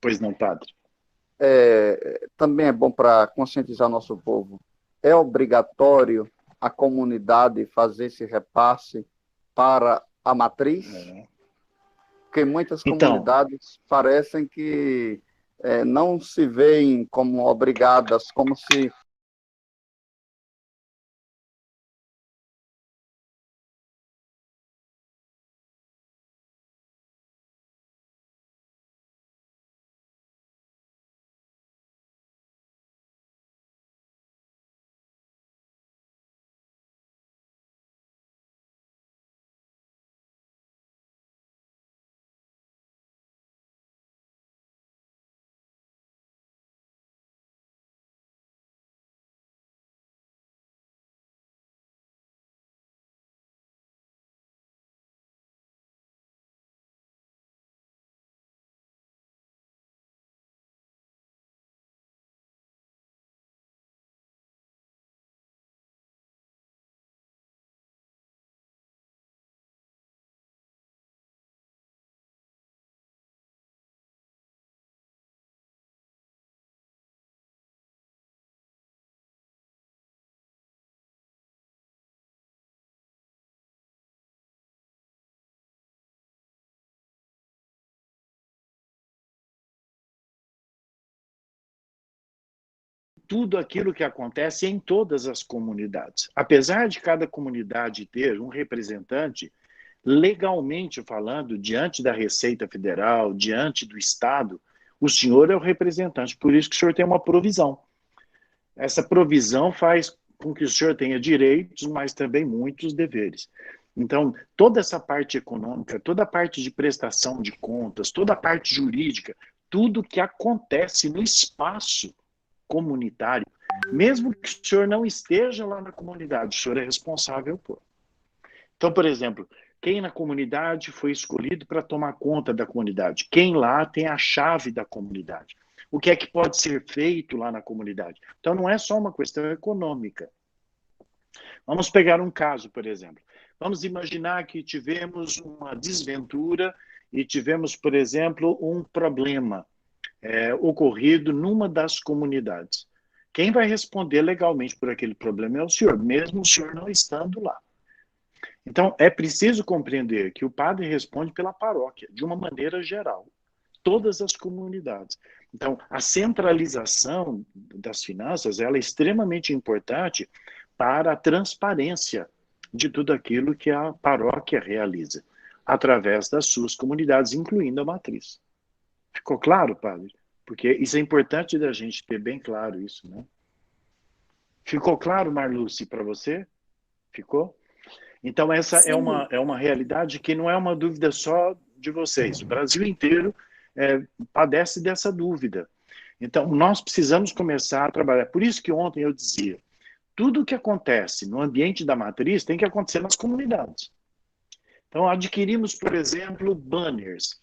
Pois não, padre. Também é bom para conscientizar nosso povo. É obrigatório a comunidade fazer esse repasse para a matriz? Porque muitas Então, comunidades parecem que não se veem como obrigadas, como se... tudo aquilo que acontece em todas as comunidades. Apesar de cada comunidade ter um representante, legalmente falando, diante da Receita Federal, diante do Estado, o senhor é o representante, por isso que o senhor tem uma provisão. Essa provisão faz com que o senhor tenha direitos, mas também muitos deveres. Então, toda essa parte econômica, toda a parte de prestação de contas, toda a parte jurídica, tudo que acontece no espaço comunitário, mesmo que o senhor não esteja lá na comunidade, o senhor é responsável por. Então, por exemplo, quem na comunidade foi escolhido para tomar conta da comunidade? Quem lá tem a chave da comunidade? O que é que pode ser feito lá na comunidade? Então, não é só uma questão econômica. Vamos pegar um caso, por exemplo. Vamos imaginar que tivemos uma desventura e tivemos, por exemplo, um problema ocorrido numa das comunidades. Quem vai responder legalmente por aquele problema é o senhor, mesmo o senhor não estando lá. Então, é preciso compreender que o padre responde pela paróquia, de uma maneira geral, todas as comunidades. Então, a centralização das finanças ela é extremamente importante para a transparência de tudo aquilo que a paróquia realiza, através das suas comunidades, incluindo a matriz. Ficou claro, padre? Porque isso é importante da gente ter bem claro isso, né? Ficou claro, Marluce, para você? Ficou? Então, essa Sim. é uma realidade que não é uma dúvida só de vocês. O Brasil inteiro padece dessa dúvida. Então, nós precisamos começar a trabalhar. Por isso que ontem eu dizia, tudo o que acontece no ambiente da matriz tem que acontecer nas comunidades. Então, adquirimos, por exemplo, banners.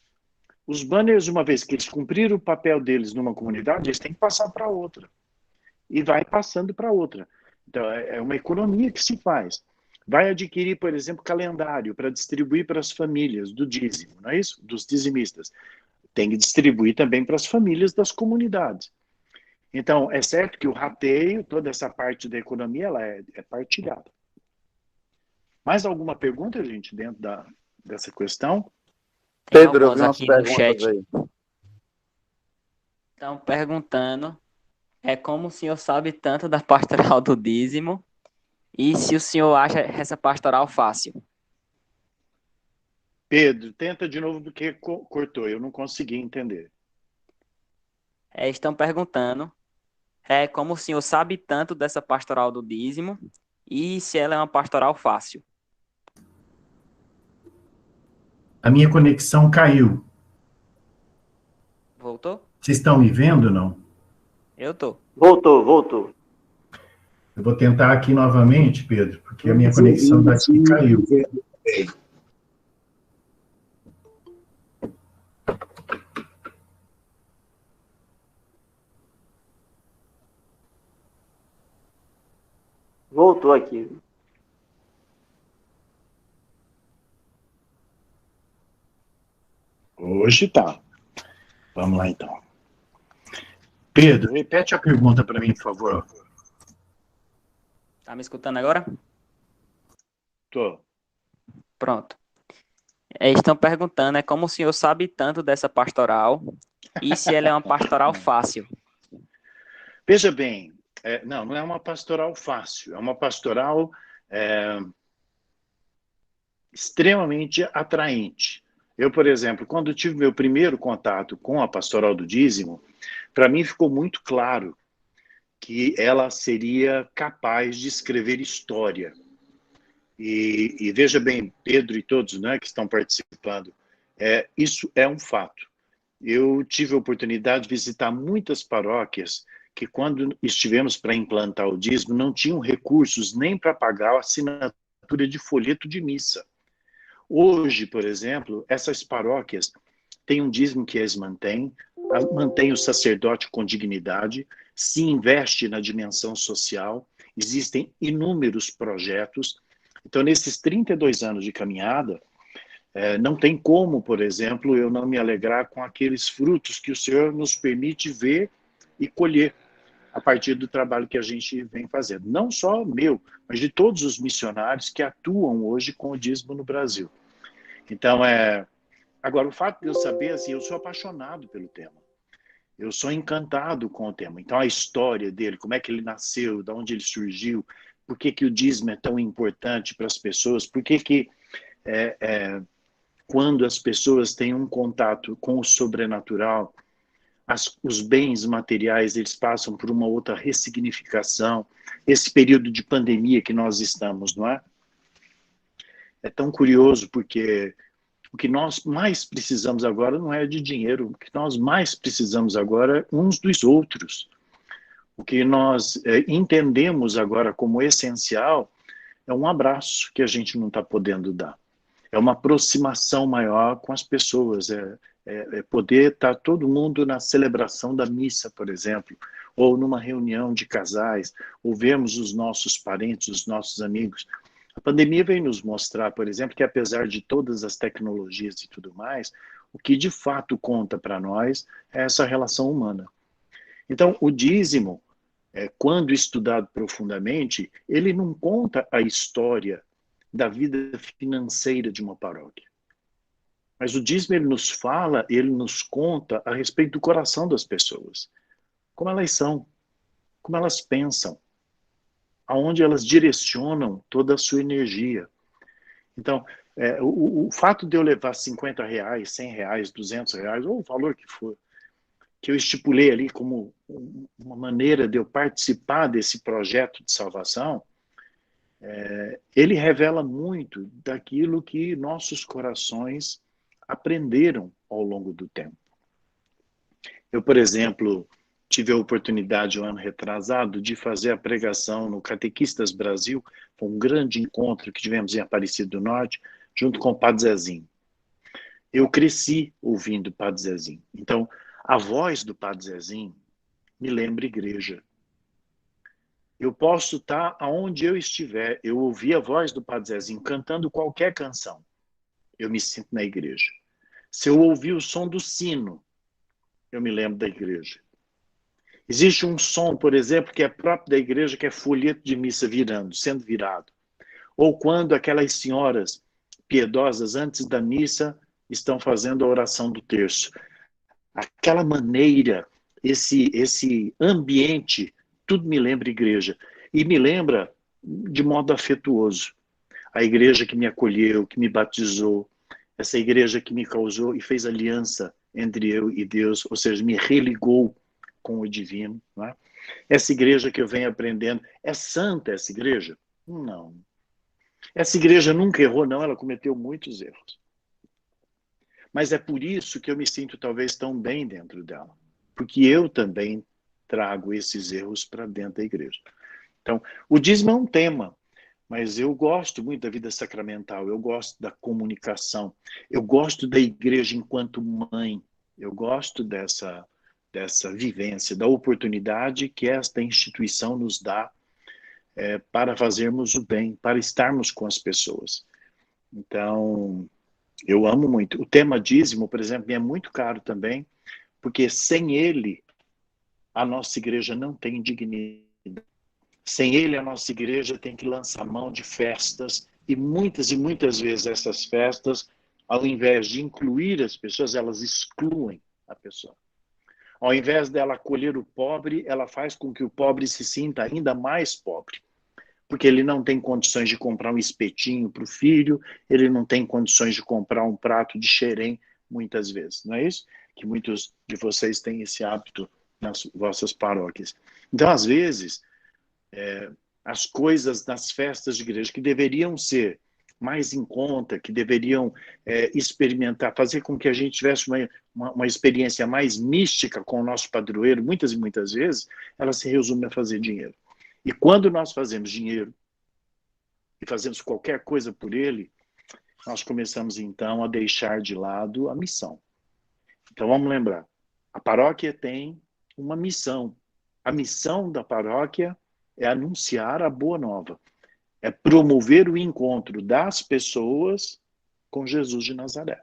Os banners, uma vez que eles cumpriram o papel deles numa comunidade, eles têm que passar para outra. E vai passando para outra. Então, é uma economia que se faz. Vai adquirir, por exemplo, calendário para distribuir para as famílias do dízimo, não é isso? Dos dizimistas. Tem que distribuir também para as famílias das comunidades. Então, é certo que o rateio, toda essa parte da economia, ela é partilhada. Mais alguma pergunta, gente, dentro dessa questão? Tem Pedro, eu vi algumas umas aqui no perguntas chat. aí. Estão perguntando como o senhor sabe tanto da pastoral do dízimo e se o senhor acha essa pastoral fácil. Pedro, tenta de novo porque cortou, eu não consegui entender. Estão perguntando como o senhor sabe tanto dessa pastoral do dízimo e se ela é uma pastoral fácil. A minha conexão caiu. Voltou? Vocês estão me vendo ou não? Eu tô. Voltou. Eu vou tentar aqui novamente, Pedro, porque a minha conexão daqui caiu. Voltou aqui. Hoje tá. Vamos lá, então. Pedro, repete a pergunta para mim, por favor. Tá me escutando agora? Tô. Pronto. Estão perguntando, como o senhor sabe tanto dessa pastoral e se ela é uma pastoral fácil? Veja bem, não é uma pastoral fácil, é uma pastoral extremamente atraente. Eu, por exemplo, quando tive meu primeiro contato com a pastoral do dízimo, para mim ficou muito claro que ela seria capaz de escrever história. E veja bem, Pedro e todos, né, que estão participando, isso é um fato. Eu tive a oportunidade de visitar muitas paróquias que, quando estivemos para implantar o dízimo, não tinham recursos nem para pagar a assinatura de folheto de missa. Hoje, por exemplo, essas paróquias têm um dízimo que as mantém o sacerdote com dignidade, se investe na dimensão social, existem inúmeros projetos. Então, nesses 32 anos de caminhada, não tem como, por exemplo, eu não me alegrar com aqueles frutos que o Senhor nos permite ver e colher a partir do trabalho que a gente vem fazendo. Não só meu, mas de todos os missionários que atuam hoje com o dízimo no Brasil. Então, agora, o fato de eu saber, assim, eu sou apaixonado pelo tema. Eu sou encantado com o tema. Então, a história dele, como é que ele nasceu, de onde ele surgiu, por que o dízimo é tão importante para as pessoas, por que quando as pessoas têm um contato com o sobrenatural, os bens materiais, eles passam por uma outra ressignificação. Esse período de pandemia que nós estamos, não é? É tão curioso, porque o que nós mais precisamos agora não é de dinheiro, o que nós mais precisamos agora é uns dos outros. O que nós entendemos agora como essencial é um abraço que a gente não está podendo dar. É uma aproximação maior com as pessoas, poder estar todo mundo na celebração da missa, por exemplo, ou numa reunião de casais, ou vermos os nossos parentes, os nossos amigos. A pandemia veio nos mostrar, por exemplo, que apesar de todas as tecnologias e tudo mais, o que de fato conta para nós é essa relação humana. Então, o dízimo, quando estudado profundamente, ele não conta a história da vida financeira de uma paróquia. Mas o dízimo, ele nos fala, ele nos conta a respeito do coração das pessoas. Como elas são, como elas pensam, aonde elas direcionam toda a sua energia. Então, o fato de eu levar R$50, R$100, R$200, ou o valor que for, que eu estipulei ali como uma maneira de eu participar desse projeto de salvação, ele revela muito daquilo que nossos corações aprenderam ao longo do tempo. Eu, por exemplo, tive a oportunidade, um ano retrasado, de fazer a pregação no Catequistas Brasil, foi um grande encontro que tivemos em Aparecida do Norte, junto com o Padre Zezinho. Eu cresci ouvindo o Padre Zezinho. Então, a voz do Padre Zezinho me lembra igreja. Eu posso estar aonde eu estiver, eu ouvi a voz do Padre Zezinho cantando qualquer canção, eu me sinto na igreja. Se eu ouvir o som do sino, eu me lembro da igreja. Existe um som, por exemplo, que é próprio da igreja, que é folheto de missa sendo virado. Ou quando aquelas senhoras piedosas, antes da missa, estão fazendo a oração do terço. Aquela maneira, esse ambiente, tudo me lembra igreja. E me lembra de modo afetuoso. A igreja que me acolheu, que me batizou, essa igreja que me causou e fez aliança entre eu e Deus, ou seja, me religou com o divino. Não é? Essa igreja que eu venho aprendendo, é santa essa igreja? Não. Essa igreja nunca errou, não, ela cometeu muitos erros. Mas é por isso que eu me sinto talvez tão bem dentro dela. Porque eu também trago esses erros para dentro da igreja. Então, o dízimo é um tema, mas eu gosto muito da vida sacramental, eu gosto da comunicação, eu gosto da igreja enquanto mãe, eu gosto dessa vivência, da oportunidade que esta instituição nos dá para fazermos o bem, para estarmos com as pessoas. Então, eu amo muito. O tema dízimo, por exemplo, me é muito caro também, porque sem ele, a nossa igreja não tem dignidade. Sem ele, a nossa igreja tem que lançar mão de festas, e muitas vezes essas festas, ao invés de incluir as pessoas, elas excluem a pessoa. Ao invés dela acolher o pobre, ela faz com que o pobre se sinta ainda mais pobre, porque ele não tem condições de comprar um espetinho para o filho, ele não tem condições de comprar um prato de xerém, muitas vezes. Não é isso? Que muitos de vocês têm esse hábito nas vossas paróquias. Então, às vezes, as coisas nas festas de igreja que deveriam ser mais em conta, que deveriam experimentar, fazer com que a gente tivesse uma experiência mais mística com o nosso padroeiro, muitas e muitas vezes, ela se resume a fazer dinheiro. E quando nós fazemos dinheiro e fazemos qualquer coisa por ele, nós começamos então a deixar de lado a missão. Então vamos lembrar, a paróquia tem uma missão. A missão da paróquia é anunciar a boa nova, é promover o encontro das pessoas com Jesus de Nazaré.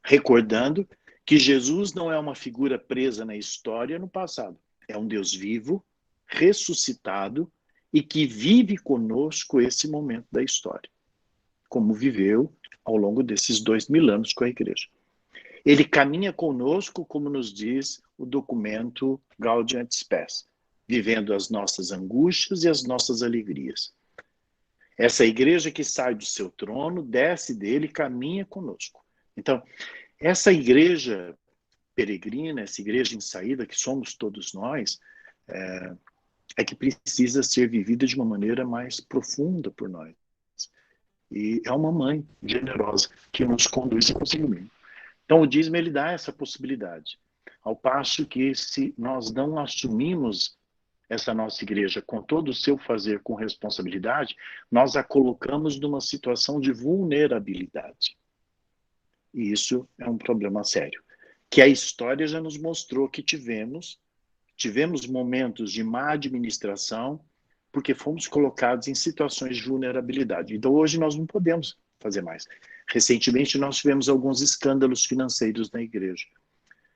Recordando que Jesus não é uma figura presa na história no passado, é um Deus vivo, ressuscitado e que vive conosco esse momento da história, como viveu ao longo desses 2000 anos com a igreja. Ele caminha conosco, como nos diz o documento Gaudium et Spes, vivendo as nossas angústias e as nossas alegrias. Essa igreja que sai do seu trono, desce dele e caminha conosco. Então, essa igreja peregrina, essa igreja em saída, que somos todos nós, é que precisa ser vivida de uma maneira mais profunda por nós. E é uma mãe generosa que nos conduz consigo mesmo. Então, o dízimo, ele dá essa possibilidade. Ao passo que, se nós não assumimos essa nossa igreja com todo o seu fazer com responsabilidade, nós a colocamos numa situação de vulnerabilidade. E isso é um problema sério. Que a história já nos mostrou que tivemos momentos de má administração, porque fomos colocados em situações de vulnerabilidade. Então, hoje nós não podemos fazer mais. Recentemente, nós tivemos alguns escândalos financeiros na igreja.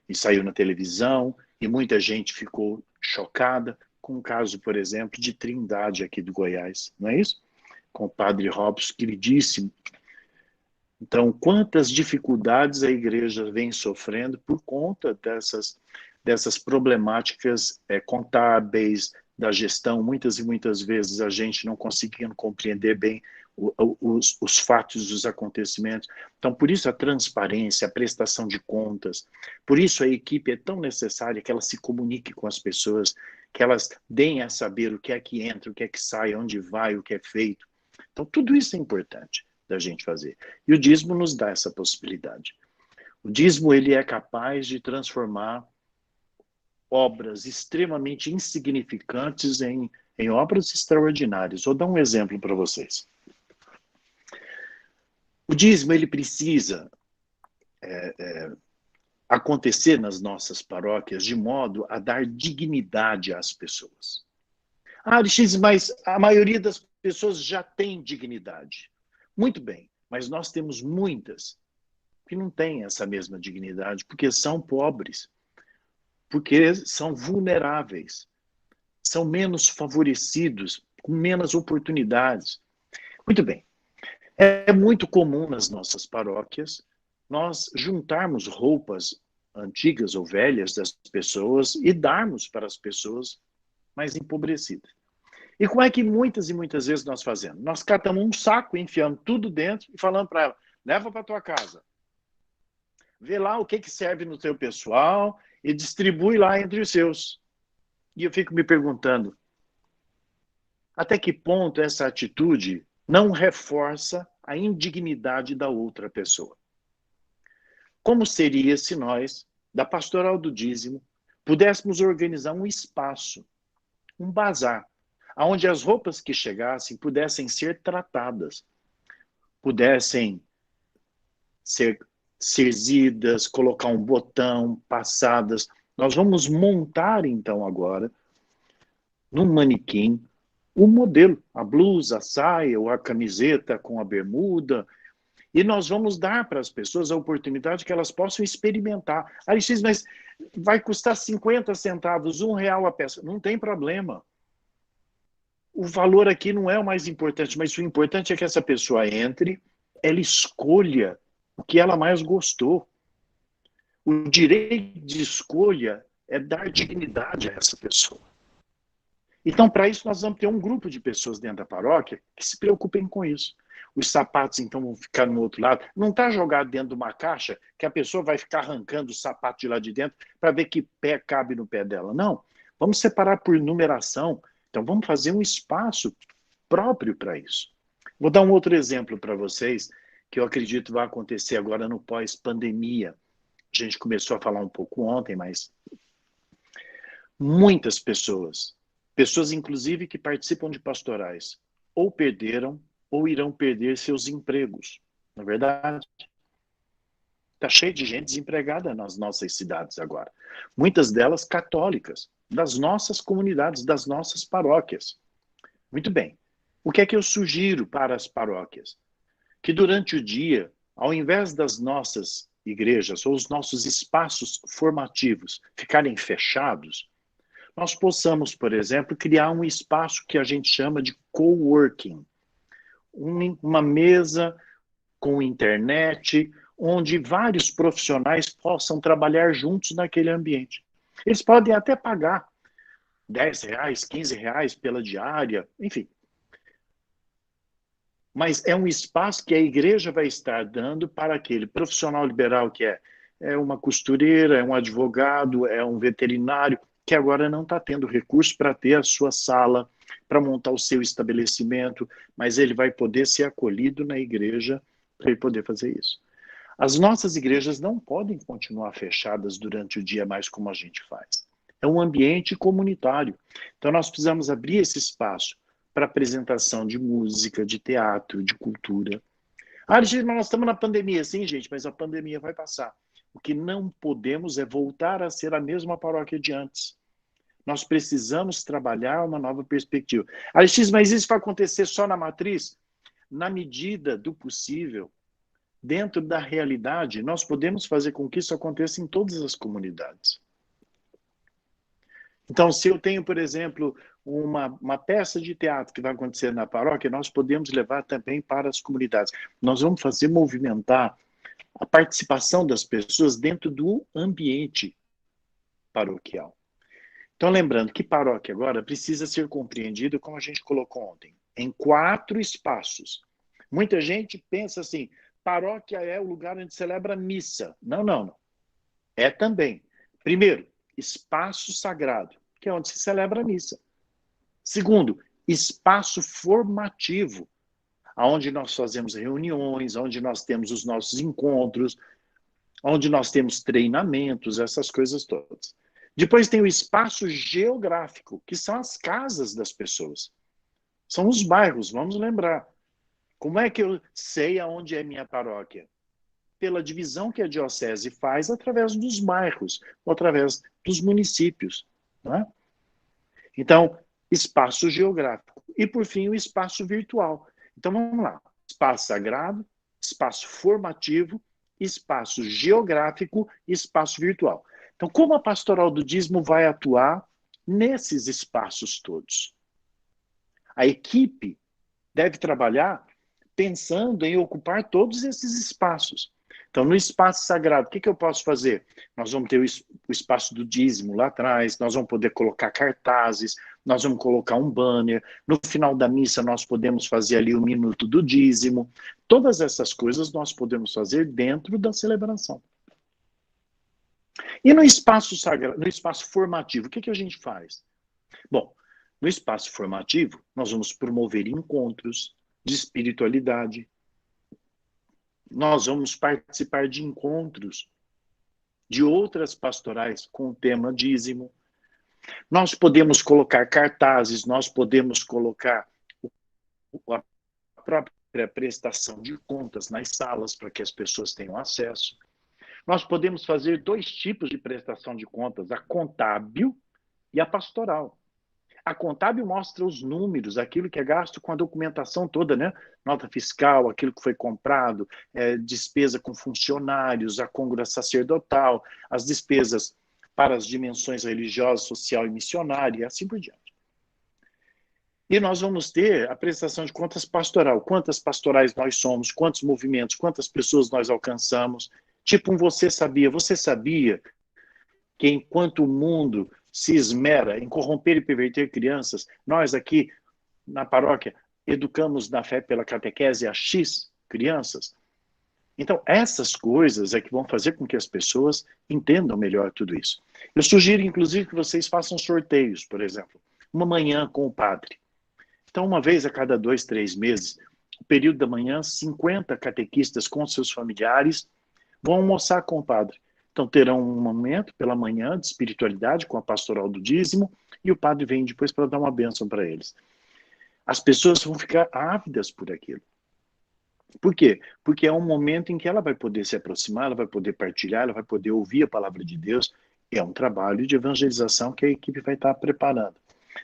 E saiu na televisão, e muita gente ficou chocada com o caso, por exemplo, de Trindade aqui do Goiás, não é isso? Com o padre Robson, queridíssimo. Então, quantas dificuldades a igreja vem sofrendo por conta dessas problemáticas contábeis, da gestão, muitas e muitas vezes a gente não conseguindo compreender bem os fatos, os acontecimentos. Então, por isso a transparência, a prestação de contas, por isso a equipe é tão necessária que ela se comunique com as pessoas, que elas deem a saber o que é que entra, o que é que sai, onde vai, o que é feito. Então, tudo isso é importante da gente fazer. E o dízimo nos dá essa possibilidade. O dízimo, ele é capaz de transformar obras extremamente insignificantes em obras extraordinárias. Vou dar um exemplo para vocês. O dízimo, ele precisa acontecer nas nossas paróquias de modo a dar dignidade às pessoas. Aristides, mas a maioria das pessoas já tem dignidade. Muito bem, mas nós temos muitas que não têm essa mesma dignidade, porque são pobres, porque são vulneráveis, são menos favorecidos, com menos oportunidades. Muito bem. É muito comum nas nossas paróquias nós juntarmos roupas antigas ou velhas das pessoas e darmos para as pessoas mais empobrecidas. E como é que muitas e muitas vezes nós fazemos? Nós catamos um saco, enfiando tudo dentro e falando para ela, leva para tua casa. Vê lá o que serve no teu pessoal e distribui lá entre os seus. E eu fico me perguntando, até que ponto essa atitude não reforça a indignidade da outra pessoa? Como seria se nós, da Pastoral do Dízimo, pudéssemos organizar um espaço, um bazar, onde as roupas que chegassem pudessem ser tratadas, pudessem ser cerzidas, colocar um botão, passadas. Nós vamos montar, então, agora, num manequim, o modelo, a blusa, a saia, ou a camiseta com a bermuda, e nós vamos dar para as pessoas a oportunidade que elas possam experimentar. Aristides, mas vai custar 50 centavos, R$1 a peça. Não tem problema. O valor aqui não é o mais importante, mas o importante é que essa pessoa entre, ela escolha o que ela mais gostou. O direito de escolha é dar dignidade a essa pessoa. Então, para isso, nós vamos ter um grupo de pessoas dentro da paróquia que se preocupem com isso. Os sapatos, então, vão ficar no outro lado. Não está jogado dentro de uma caixa que a pessoa vai ficar arrancando o sapato de lá de dentro para ver que pé cabe no pé dela. Não. Vamos separar por numeração. Então, vamos fazer um espaço próprio para isso. Vou dar um outro exemplo para vocês, que eu acredito vai acontecer agora no pós-pandemia. A gente começou a falar um pouco ontem, mas muitas pessoas inclusive que participam de pastorais, ou perderam ou irão perder seus empregos. Não é verdade? Está cheio de gente desempregada nas nossas cidades agora. Muitas delas católicas, das nossas comunidades, das nossas paróquias. Muito bem. O que é que eu sugiro para as paróquias? Que durante o dia, ao invés das nossas igrejas ou os nossos espaços formativos ficarem fechados, nós possamos, por exemplo, criar um espaço que a gente chama de coworking. Uma mesa com internet, onde vários profissionais possam trabalhar juntos naquele ambiente. Eles podem até pagar R$10, R$15 pela diária, enfim. Mas é um espaço que a igreja vai estar dando para aquele profissional liberal que é uma costureira, é um advogado, é um veterinário, que agora não está tendo recurso para ter a sua sala, para montar o seu estabelecimento, mas ele vai poder ser acolhido na igreja para ele poder fazer isso. As nossas igrejas não podem continuar fechadas durante o dia mais como a gente faz. É um ambiente comunitário. Então nós precisamos abrir esse espaço para apresentação de música, de teatro, de cultura. Nós estamos na pandemia, sim, gente, mas a pandemia vai passar. O que não podemos é voltar a ser a mesma paróquia de antes. Nós precisamos trabalhar uma nova perspectiva. Aristides, mas isso vai acontecer só na matriz? Na medida do possível, dentro da realidade, nós podemos fazer com que isso aconteça em todas as comunidades. Então, se eu tenho, por exemplo, uma peça de teatro que vai acontecer na paróquia, nós podemos levar também para as comunidades. Nós vamos fazer movimentar a participação das pessoas dentro do ambiente paroquial. Então, lembrando que paróquia agora precisa ser compreendida, como a gente colocou ontem, em 4 espaços. Muita gente pensa assim, paróquia é o lugar onde celebra missa. Não, não, não. É também. Primeiro, espaço sagrado, que é onde se celebra a missa. Segundo, espaço formativo, onde nós fazemos reuniões, onde nós temos os nossos encontros, onde nós temos treinamentos, essas coisas todas. Depois tem o espaço geográfico, que são as casas das pessoas. São os bairros, vamos lembrar. Como é que eu sei aonde é minha paróquia? Pela divisão que a diocese faz através dos bairros, ou através dos municípios. Não é? Então, espaço geográfico. E, por fim, o espaço virtual. Então, vamos lá. Espaço sagrado, espaço formativo, espaço geográfico e espaço virtual. Então, como a pastoral do dízimo vai atuar nesses espaços todos? A equipe deve trabalhar pensando em ocupar todos esses espaços. Então, no espaço sagrado, o que eu posso fazer? Nós vamos ter o espaço do dízimo lá atrás, nós vamos poder colocar cartazes, nós vamos colocar um banner, no final da missa nós podemos fazer ali o minuto do dízimo. Todas essas coisas nós podemos fazer dentro da celebração. E no espaço sagrado, no espaço formativo, o que a gente faz? Bom, no espaço formativo, nós vamos promover encontros de espiritualidade. Nós vamos participar de encontros de outras pastorais com o tema dízimo. Nós podemos colocar cartazes, nós podemos colocar a própria prestação de contas nas salas para que as pessoas tenham acesso. Nós podemos fazer 2 tipos de prestação de contas, a contábil e a pastoral. A contábil mostra os números, aquilo que é gasto com a documentação toda, né? Nota fiscal, aquilo que foi comprado, despesa com funcionários, a côngora sacerdotal, as despesas para as dimensões religiosa, social e missionária, e assim por diante. E nós vamos ter a prestação de contas pastoral. Quantas pastorais nós somos, quantos movimentos, quantas pessoas nós alcançamos. Tipo um Você sabia que enquanto o mundo se esmera em corromper e perverter crianças, nós aqui na paróquia educamos na fé pela catequese a X crianças? Então, essas coisas é que vão fazer com que as pessoas entendam melhor tudo isso. Eu sugiro, inclusive, que vocês façam sorteios, por exemplo, uma manhã com o padre. Então, uma vez a cada 2, 3 meses, no período da manhã, 50 catequistas com seus familiares vão almoçar com o padre. Então, terão um momento pela manhã de espiritualidade com a pastoral do dízimo e o padre vem depois para dar uma bênção para eles. As pessoas vão ficar ávidas por aquilo. Por quê? Porque é um momento em que ela vai poder se aproximar, ela vai poder partilhar, ela vai poder ouvir a palavra de Deus. É um trabalho de evangelização que a equipe vai estar preparando.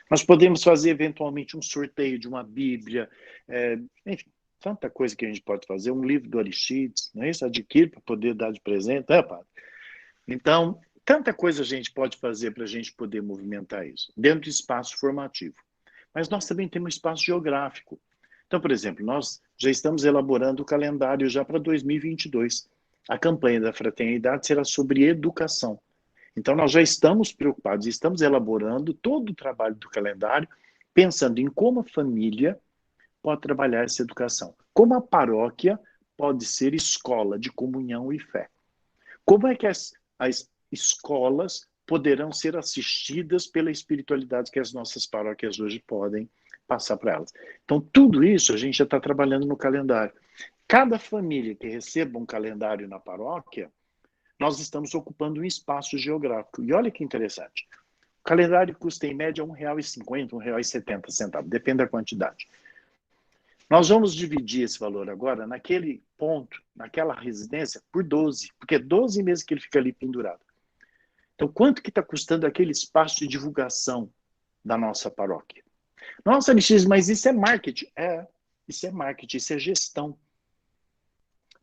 Nós podemos fazer, eventualmente, um sorteio de uma Bíblia, enfim, tanta coisa que a gente pode fazer, um livro do Aristides, não é isso? Adquire para poder dar de presente, padre? Então, tanta coisa a gente pode fazer para a gente poder movimentar isso, dentro do espaço formativo. Mas nós também temos um espaço geográfico. Então, por exemplo, nós já estamos elaborando o calendário já para 2022. A campanha da Fraternidade será sobre educação. Então, nós já estamos preocupados, estamos elaborando todo o trabalho do calendário, pensando em como a família pode trabalhar essa educação. Como a paróquia pode ser escola de comunhão e fé. Como é que as escolas poderão ser assistidas pela espiritualidade que as nossas paróquias hoje podem passar para elas. Então, tudo isso a gente já está trabalhando no calendário. Cada família que receba um calendário na paróquia, nós estamos ocupando um espaço geográfico. E olha que interessante. O calendário custa em média R$ 1,50, R$ 1,70, depende da quantidade. Nós vamos dividir esse valor agora naquele ponto, naquela residência, por 12, porque é 12 meses que ele fica ali pendurado. Então, quanto que está custando aquele espaço de divulgação da nossa paróquia? Nossa, Alexis, mas isso é marketing. Isso é marketing, isso é gestão.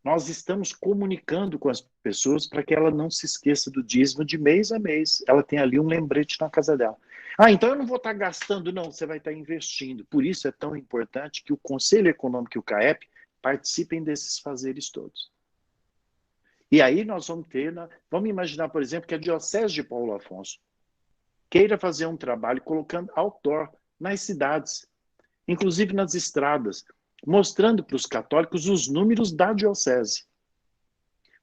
Nós estamos comunicando com as pessoas para que ela não se esqueça do dízimo de mês a mês. Ela tem ali um lembrete na casa dela. Então eu não vou estar gastando, não, você vai estar investindo. Por isso é tão importante que o Conselho Econômico e o CAEP participem desses fazeres todos. E aí nós vamos ter, vamos imaginar, por exemplo, que a Diocese de Paulo Afonso queira fazer um trabalho colocando outdoor nas cidades, inclusive nas estradas, mostrando para os católicos os números da diocese.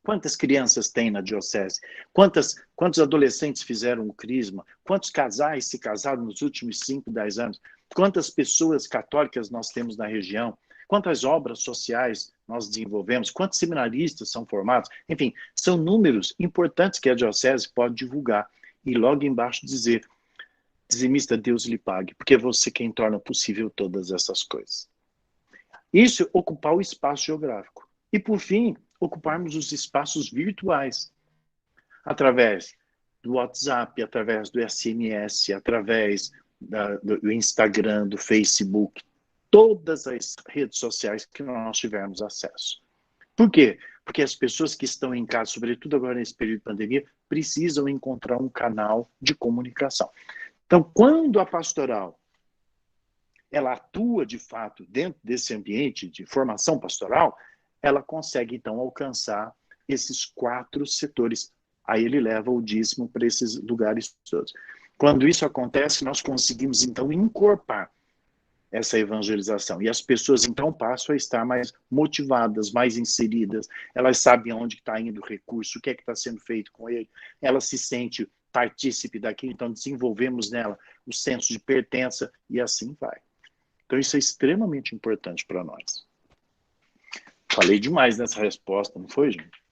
Quantas crianças tem na diocese? Quantos adolescentes fizeram o crisma? Quantos casais se casaram nos últimos 5, 10 anos? Quantas pessoas católicas nós temos na região? Quantas obras sociais nós desenvolvemos? Quantos seminaristas são formados? Enfim, são números importantes que a diocese pode divulgar. E logo embaixo dizer, dizimista, Deus lhe pague, porque é você quem torna possível todas essas coisas. Isso é ocupar o espaço geográfico. E, por fim, ocuparmos os espaços virtuais, através do WhatsApp, através do SMS, através do Instagram, do Facebook, todas as redes sociais que nós tivermos acesso. Por quê? Porque as pessoas que estão em casa, sobretudo agora nesse período de pandemia, precisam encontrar um canal de comunicação. Então, quando a pastoral ela atua, de fato, dentro desse ambiente de formação pastoral, ela consegue, então, alcançar esses 4 setores. Aí ele leva o dízimo para esses lugares todos. Quando isso acontece, nós conseguimos, então, encorpar essa evangelização. E as pessoas, então, passam a estar mais motivadas, mais inseridas, elas sabem aonde está indo o recurso, o que é que está sendo feito com ele, ela se sente partícipe daquilo, então desenvolvemos nela o senso de pertença e assim vai. Então isso é extremamente importante para nós. Falei demais nessa resposta, não foi, gente?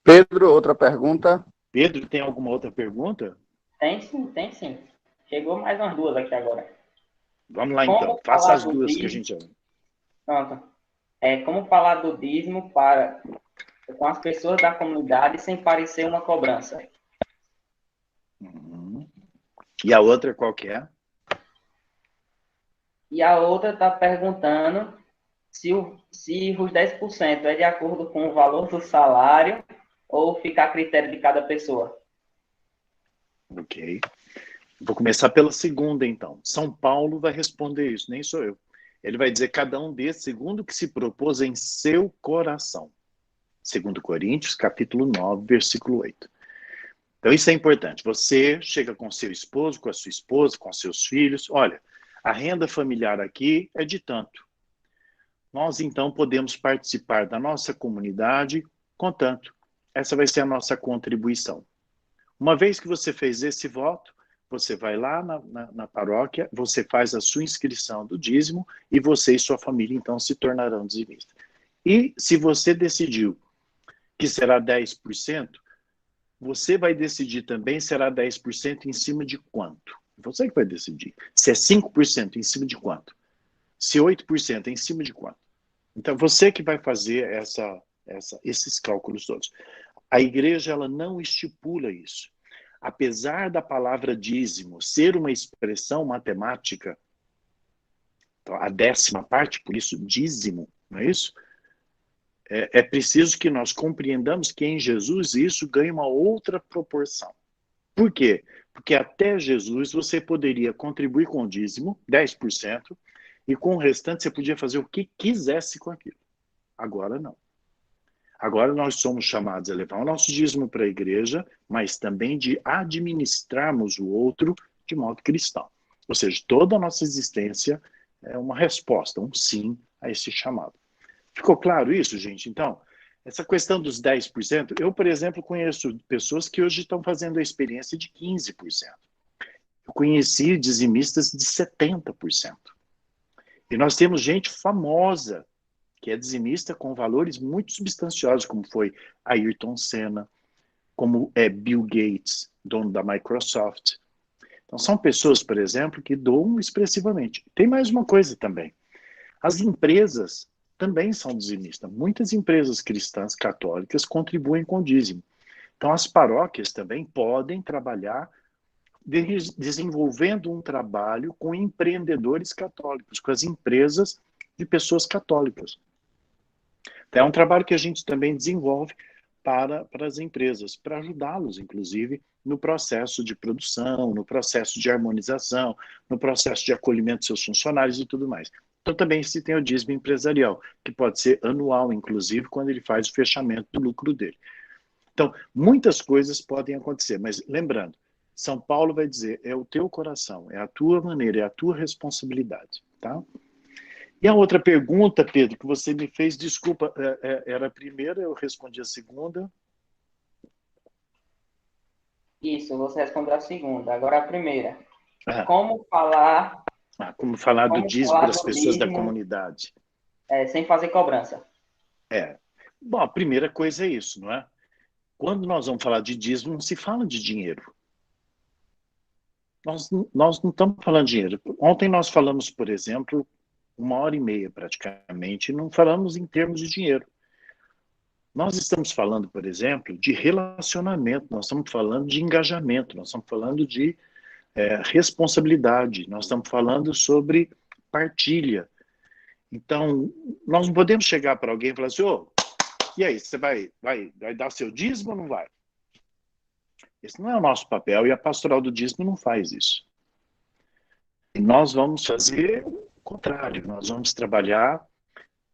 Pedro, outra pergunta? Pedro, tem alguma outra pergunta? Tem sim. Chegou mais umas 2 aqui agora. Vamos lá, então. Faça as 2 que a gente... Pronto. Como falar do dízimo com as pessoas da comunidade sem parecer uma cobrança? E a outra qual que é? E a outra está perguntando se os 10% é de acordo com o valor do salário ou fica a critério de cada pessoa? Ok. Vou começar pela segunda, então. São Paulo vai responder isso, nem sou eu. Ele vai dizer cada um desses segundo o que se propôs em seu coração. 2 Coríntios, capítulo 9, versículo 8. Então, isso é importante. Você chega com seu esposo, com a sua esposa, com seus filhos. Olha, a renda familiar aqui é de tanto. Nós, então, podemos participar da nossa comunidade com tanto. Essa vai ser a nossa contribuição. Uma vez que você fez esse voto, você vai lá na paróquia, você faz a sua inscrição do dízimo e você e sua família, então, se tornarão dizimistas. E se você decidiu que será 10%, você vai decidir também será 10% em cima de quanto? Você que vai decidir. Se é 5% em cima de quanto? Se 8% em cima de quanto? Então, você que vai fazer esses cálculos todos. A igreja ela não estipula isso. Apesar da palavra dízimo ser uma expressão matemática, então, a 10ª parte, por isso dízimo, não é isso? É preciso que nós compreendamos que em Jesus isso ganha uma outra proporção. Por quê? Porque até Jesus você poderia contribuir com o dízimo, 10%, e com o restante você podia fazer o que quisesse com aquilo. Agora não. Agora nós somos chamados a levar o nosso dízimo para a igreja, mas também de administrarmos o outro de modo cristão. Ou seja, toda a nossa existência é uma resposta, um sim a esse chamado. Ficou claro isso, gente? Então, essa questão dos 10%, eu, por exemplo, conheço pessoas que hoje estão fazendo a experiência de 15%. Eu conheci dizimistas de 70%. E nós temos gente famosa que é dizimista com valores muito substanciosos, como foi Ayrton Senna, como é Bill Gates, dono da Microsoft. Então, são pessoas, por exemplo, que doam expressivamente. Tem mais uma coisa também. As empresas também são dizimistas. Muitas empresas cristãs católicas contribuem com o dízimo. Então, as paróquias também podem trabalhar desenvolvendo um trabalho com empreendedores católicos, com as empresas de pessoas católicas. Então, é um trabalho que a gente também desenvolve para as empresas, para ajudá-los, inclusive, no processo de produção, no processo de harmonização, no processo de acolhimento de seus funcionários e tudo mais. Então, também se tem o dízimo empresarial, que pode ser anual, inclusive, quando ele faz o fechamento do lucro dele. Então, muitas coisas podem acontecer, mas lembrando, São Paulo vai dizer, é o teu coração, é a tua maneira, é a tua responsabilidade, tá? E a outra pergunta, Pedro, que você me fez, desculpa, era a primeira, eu respondi a segunda. Isso, você respondeu a segunda. Agora a primeira. Como falar do dízimo para as pessoas da comunidade? Sem fazer cobrança. Bom, a primeira coisa é isso, não é? Quando nós vamos falar de dízimo, não se fala de dinheiro. Nós não estamos falando de dinheiro. Ontem nós falamos, por exemplo, 1h30 praticamente, e não falamos em termos de dinheiro. Nós estamos falando, por exemplo, de relacionamento, nós estamos falando de engajamento, nós estamos falando de responsabilidade, nós estamos falando sobre partilha. Então, nós não podemos chegar para alguém e falar assim, e aí, você vai dar seu dízimo ou não vai? Esse não é o nosso papel e a pastoral do dízimo não faz isso. E nós vamos fazer o contrário, nós vamos trabalhar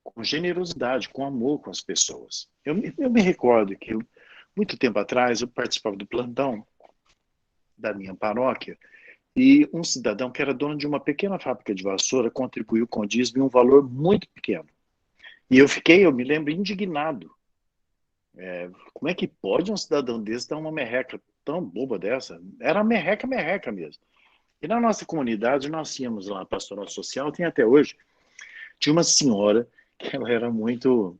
com generosidade, com amor com as pessoas. Eu me recordo que, muito tempo atrás, eu participava do plantão da minha paróquia e um cidadão que era dono de uma pequena fábrica de vassoura contribuiu com o dízimo em um valor muito pequeno. E eu me lembro, indignado. Como é que pode um cidadão desse dar uma merreca tão boba dessa? Era merreca mesmo. E na nossa comunidade, nós tínhamos lá a pastoral social, tem até hoje, tinha uma senhora que ela era muito,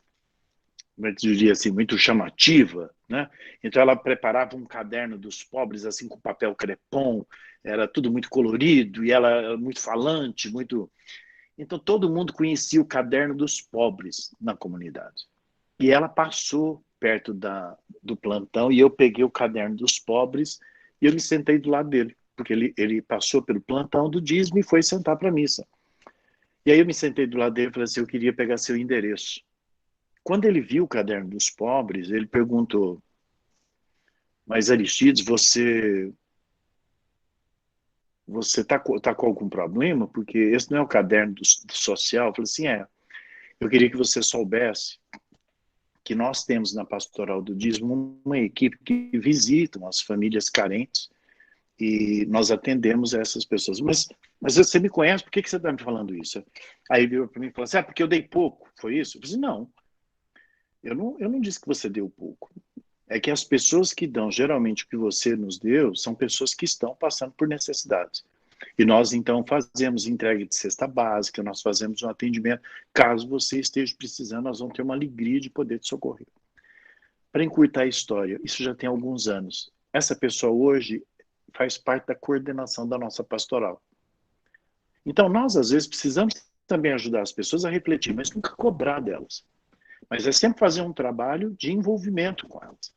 como eu diria assim, muito chamativa, né? Então ela preparava um caderno dos pobres assim com papel crepom, era tudo muito colorido e ela era muito falante, muito. Então todo mundo conhecia o caderno dos pobres na comunidade. E ela passou perto do plantão e eu peguei o caderno dos pobres e eu me sentei do lado dele, porque ele passou pelo plantão do dízimo e foi sentar para a missa. E aí eu me sentei do lado dele e falei assim, eu queria pegar seu endereço. Quando ele viu o caderno dos pobres, ele perguntou, Mas, Aristides, você tá com algum problema? Porque esse não é o caderno do social. Eu falei assim, eu queria que você soubesse que nós temos na Pastoral do Dízimo uma equipe que visita as famílias carentes e nós atendemos essas pessoas. Mas você me conhece, por que você está me falando isso? Aí ele virou para mim e falou assim, porque eu dei pouco, foi isso? Eu falei assim, não, eu não disse que você deu pouco. É que as pessoas que dão geralmente o que você nos deu são pessoas que estão passando por necessidades. E nós, então, fazemos entrega de cesta básica, nós fazemos um atendimento. Caso você esteja precisando, nós vamos ter uma alegria de poder te socorrer. Para encurtar a história, isso já tem alguns anos. Essa pessoa hoje faz parte da coordenação da nossa pastoral. Então, nós, às vezes, precisamos também ajudar as pessoas a refletir, mas nunca cobrar delas. Mas é sempre fazer um trabalho de envolvimento com elas.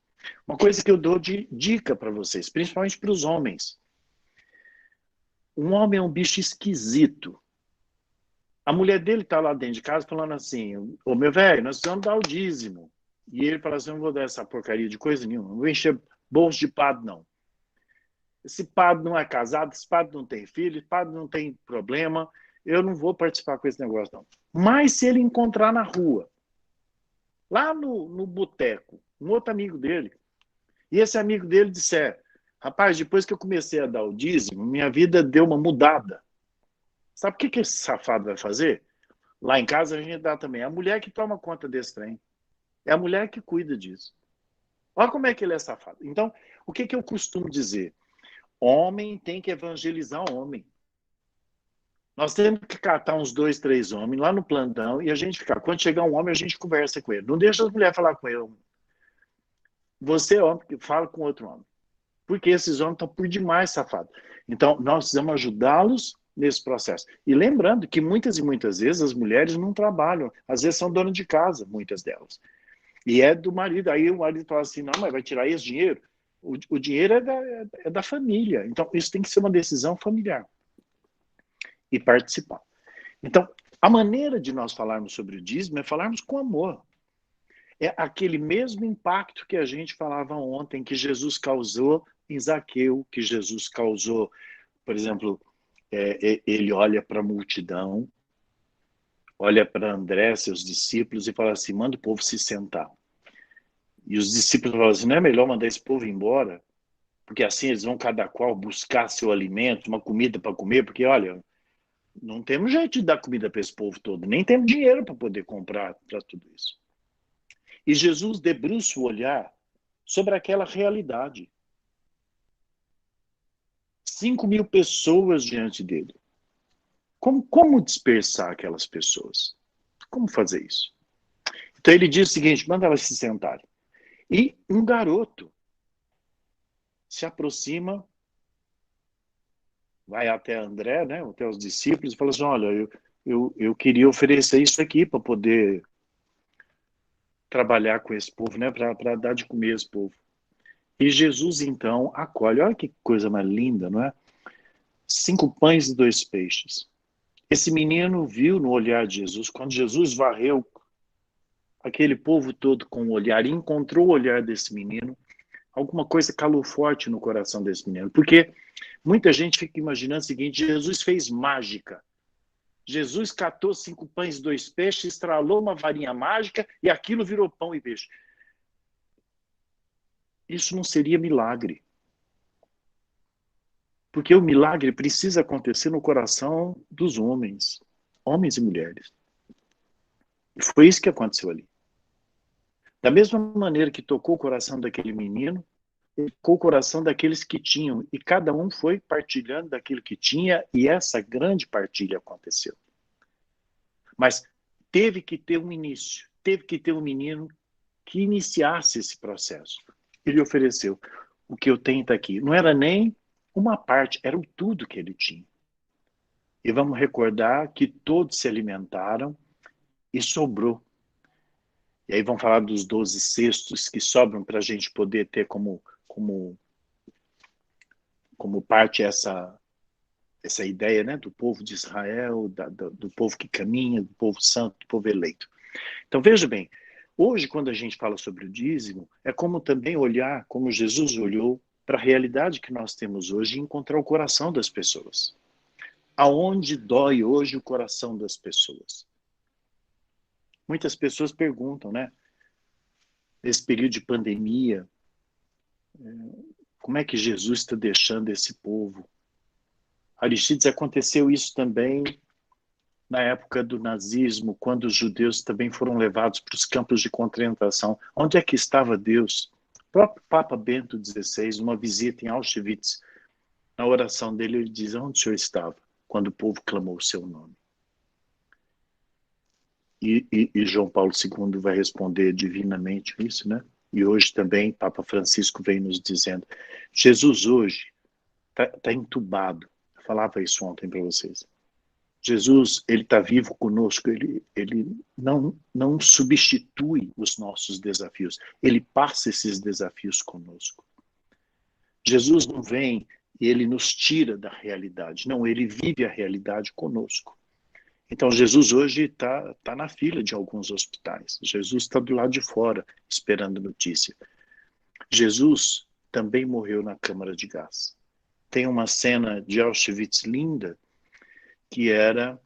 Uma coisa que eu dou de dica para vocês, principalmente para os homens. Um homem é um bicho esquisito. A mulher dele está lá dentro de casa falando assim, ô meu velho, nós precisamos dar o dízimo. E ele fala assim, eu não vou dar essa porcaria de coisa nenhuma, não vou encher bolso de padre, não. Esse padre não é casado, esse padre não tem filho, esse padre não tem problema, eu não vou participar com esse negócio, não. Mas se ele encontrar na rua, lá no boteco, um outro amigo dele, e esse amigo dele disser, rapaz, depois que eu comecei a dar o dízimo, minha vida deu uma mudada. Sabe o que esse safado vai fazer? Lá em casa a gente dá também. É a mulher que toma conta desse trem. É a mulher que cuida disso. Olha como é que ele é safado. Então, o que eu costumo dizer? Homem tem que evangelizar homem. Nós temos que catar uns 2, 3 homens lá no plantão e a gente ficar. Quando chegar um homem, a gente conversa com ele. Não deixa as mulheres falar com ele. Você, homem, que fala com outro homem. Porque esses homens estão por demais safados. Então, nós precisamos ajudá-los nesse processo. E lembrando que muitas e muitas vezes as mulheres não trabalham. Às vezes são donas de casa, muitas delas. E é do marido. Aí o marido fala assim, não, mas vai tirar esse dinheiro? O dinheiro é da família. Então, isso tem que ser uma decisão familiar. E participar. Então, a maneira de nós falarmos sobre o dízimo é falarmos com amor. É aquele mesmo impacto que a gente falava ontem, que Jesus causou em Zaqueu, que Jesus causou, por exemplo, ele olha para a multidão, olha para André, seus discípulos, e fala assim, manda o povo se sentar. E os discípulos falam assim, não é melhor mandar esse povo embora? Porque assim eles vão cada qual buscar seu alimento, uma comida para comer, porque olha, não temos jeito de dar comida para esse povo todo, nem temos dinheiro para poder comprar para tudo isso. E Jesus debruça o olhar sobre aquela realidade. 5.000 pessoas diante dele. Como dispersar aquelas pessoas? Como fazer isso? Então ele diz o seguinte, manda elas se sentarem. E um garoto se aproxima, vai até André, né, até os discípulos, e fala assim, olha, eu queria oferecer isso aqui para poder trabalhar com esse povo, né, para dar de comer esse povo. E Jesus, então, acolhe. Olha que coisa mais linda, não é? 5 pães e 2 peixes. Esse menino viu no olhar de Jesus, quando Jesus varreu aquele povo todo com o olhar, e encontrou o olhar desse menino, alguma coisa calou forte no coração desse menino. Porque muita gente fica imaginando o seguinte, Jesus fez mágica. Jesus catou 5 pães e 2 peixes, estralou uma varinha mágica e aquilo virou pão e peixe. Isso não seria milagre. Porque o milagre precisa acontecer no coração dos homens e mulheres. E foi isso que aconteceu ali. Da mesma maneira que tocou o coração daquele menino, tocou o coração daqueles que tinham, e cada um foi partilhando daquilo que tinha, e essa grande partilha aconteceu. Mas teve que ter um início, teve que ter um menino que iniciasse esse processo. Ele ofereceu. O que eu tenho está aqui. Não era nem uma parte, era o tudo que ele tinha. E vamos recordar que todos se alimentaram e sobrou. E aí vamos falar dos 12 cestos que sobram para a gente poder ter como parte essa ideia, né, do povo de Israel, do povo que caminha, do povo santo, do povo eleito. Então veja bem, Hoje, quando a gente fala sobre o dízimo, é como também olhar, como Jesus olhou para a realidade que nós temos hoje e encontrar o coração das pessoas. Aonde dói hoje o coração das pessoas? Muitas pessoas perguntam, né? Nesse período de pandemia, como é que Jesus está deixando esse povo? Aristides, aconteceu isso também na época do nazismo, quando os judeus também foram levados para os campos de concentração. Onde é que estava Deus? O próprio Papa Bento XVI, numa visita em Auschwitz, na oração dele, ele diz: onde o Senhor estava quando o povo clamou o seu nome? E João Paulo II vai responder divinamente isso, né? E hoje também Papa Francisco vem nos dizendo: Jesus hoje está entubado. Eu falava isso ontem para vocês. Jesus, ele está vivo conosco, ele não substitui os nossos desafios, ele passa esses desafios conosco. Jesus não vem e ele nos tira da realidade, não, ele vive a realidade conosco. Então Jesus hoje está na fila de alguns hospitais, Jesus está do lado de fora esperando notícia. Jesus também morreu na câmara de gás. Tem uma cena de Auschwitz linda, que era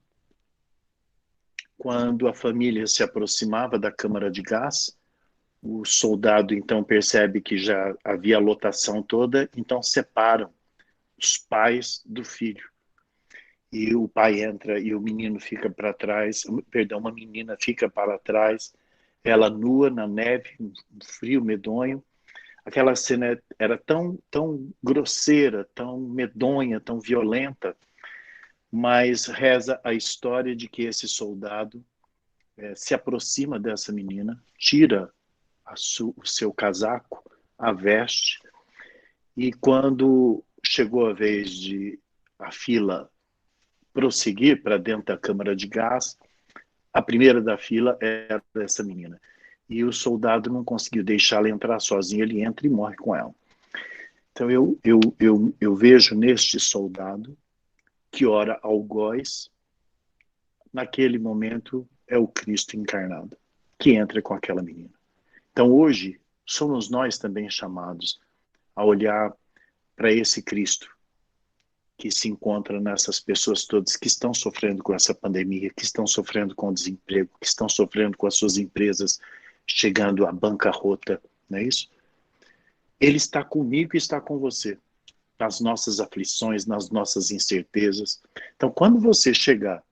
quando a família se aproximava da câmara de gás, o soldado então percebe que já havia a lotação toda, então separam os pais do filho. E o pai entra e o menino fica para trás, perdão, uma menina fica para trás, ela nua na neve, um frio medonho. Aquela cena era tão grosseira, tão medonha, tão violenta, mas reza a história de que esse soldado se aproxima dessa menina, tira o seu casaco, a veste, e quando chegou a vez de a fila prosseguir para dentro da câmara de gás, a primeira da fila era essa menina. E o soldado não conseguiu deixá-la entrar sozinha, ele entra e morre com ela. Então eu vejo neste soldado que ora algoz, naquele momento é o Cristo encarnado, que entra com aquela menina. Então hoje, somos nós também chamados a olhar para esse Cristo que se encontra nessas pessoas todas que estão sofrendo com essa pandemia, que estão sofrendo com o desemprego, que estão sofrendo com as suas empresas chegando à bancarrota, não é isso? Ele está comigo e está com você, nas nossas aflições, nas nossas incertezas. Então, quando você chegar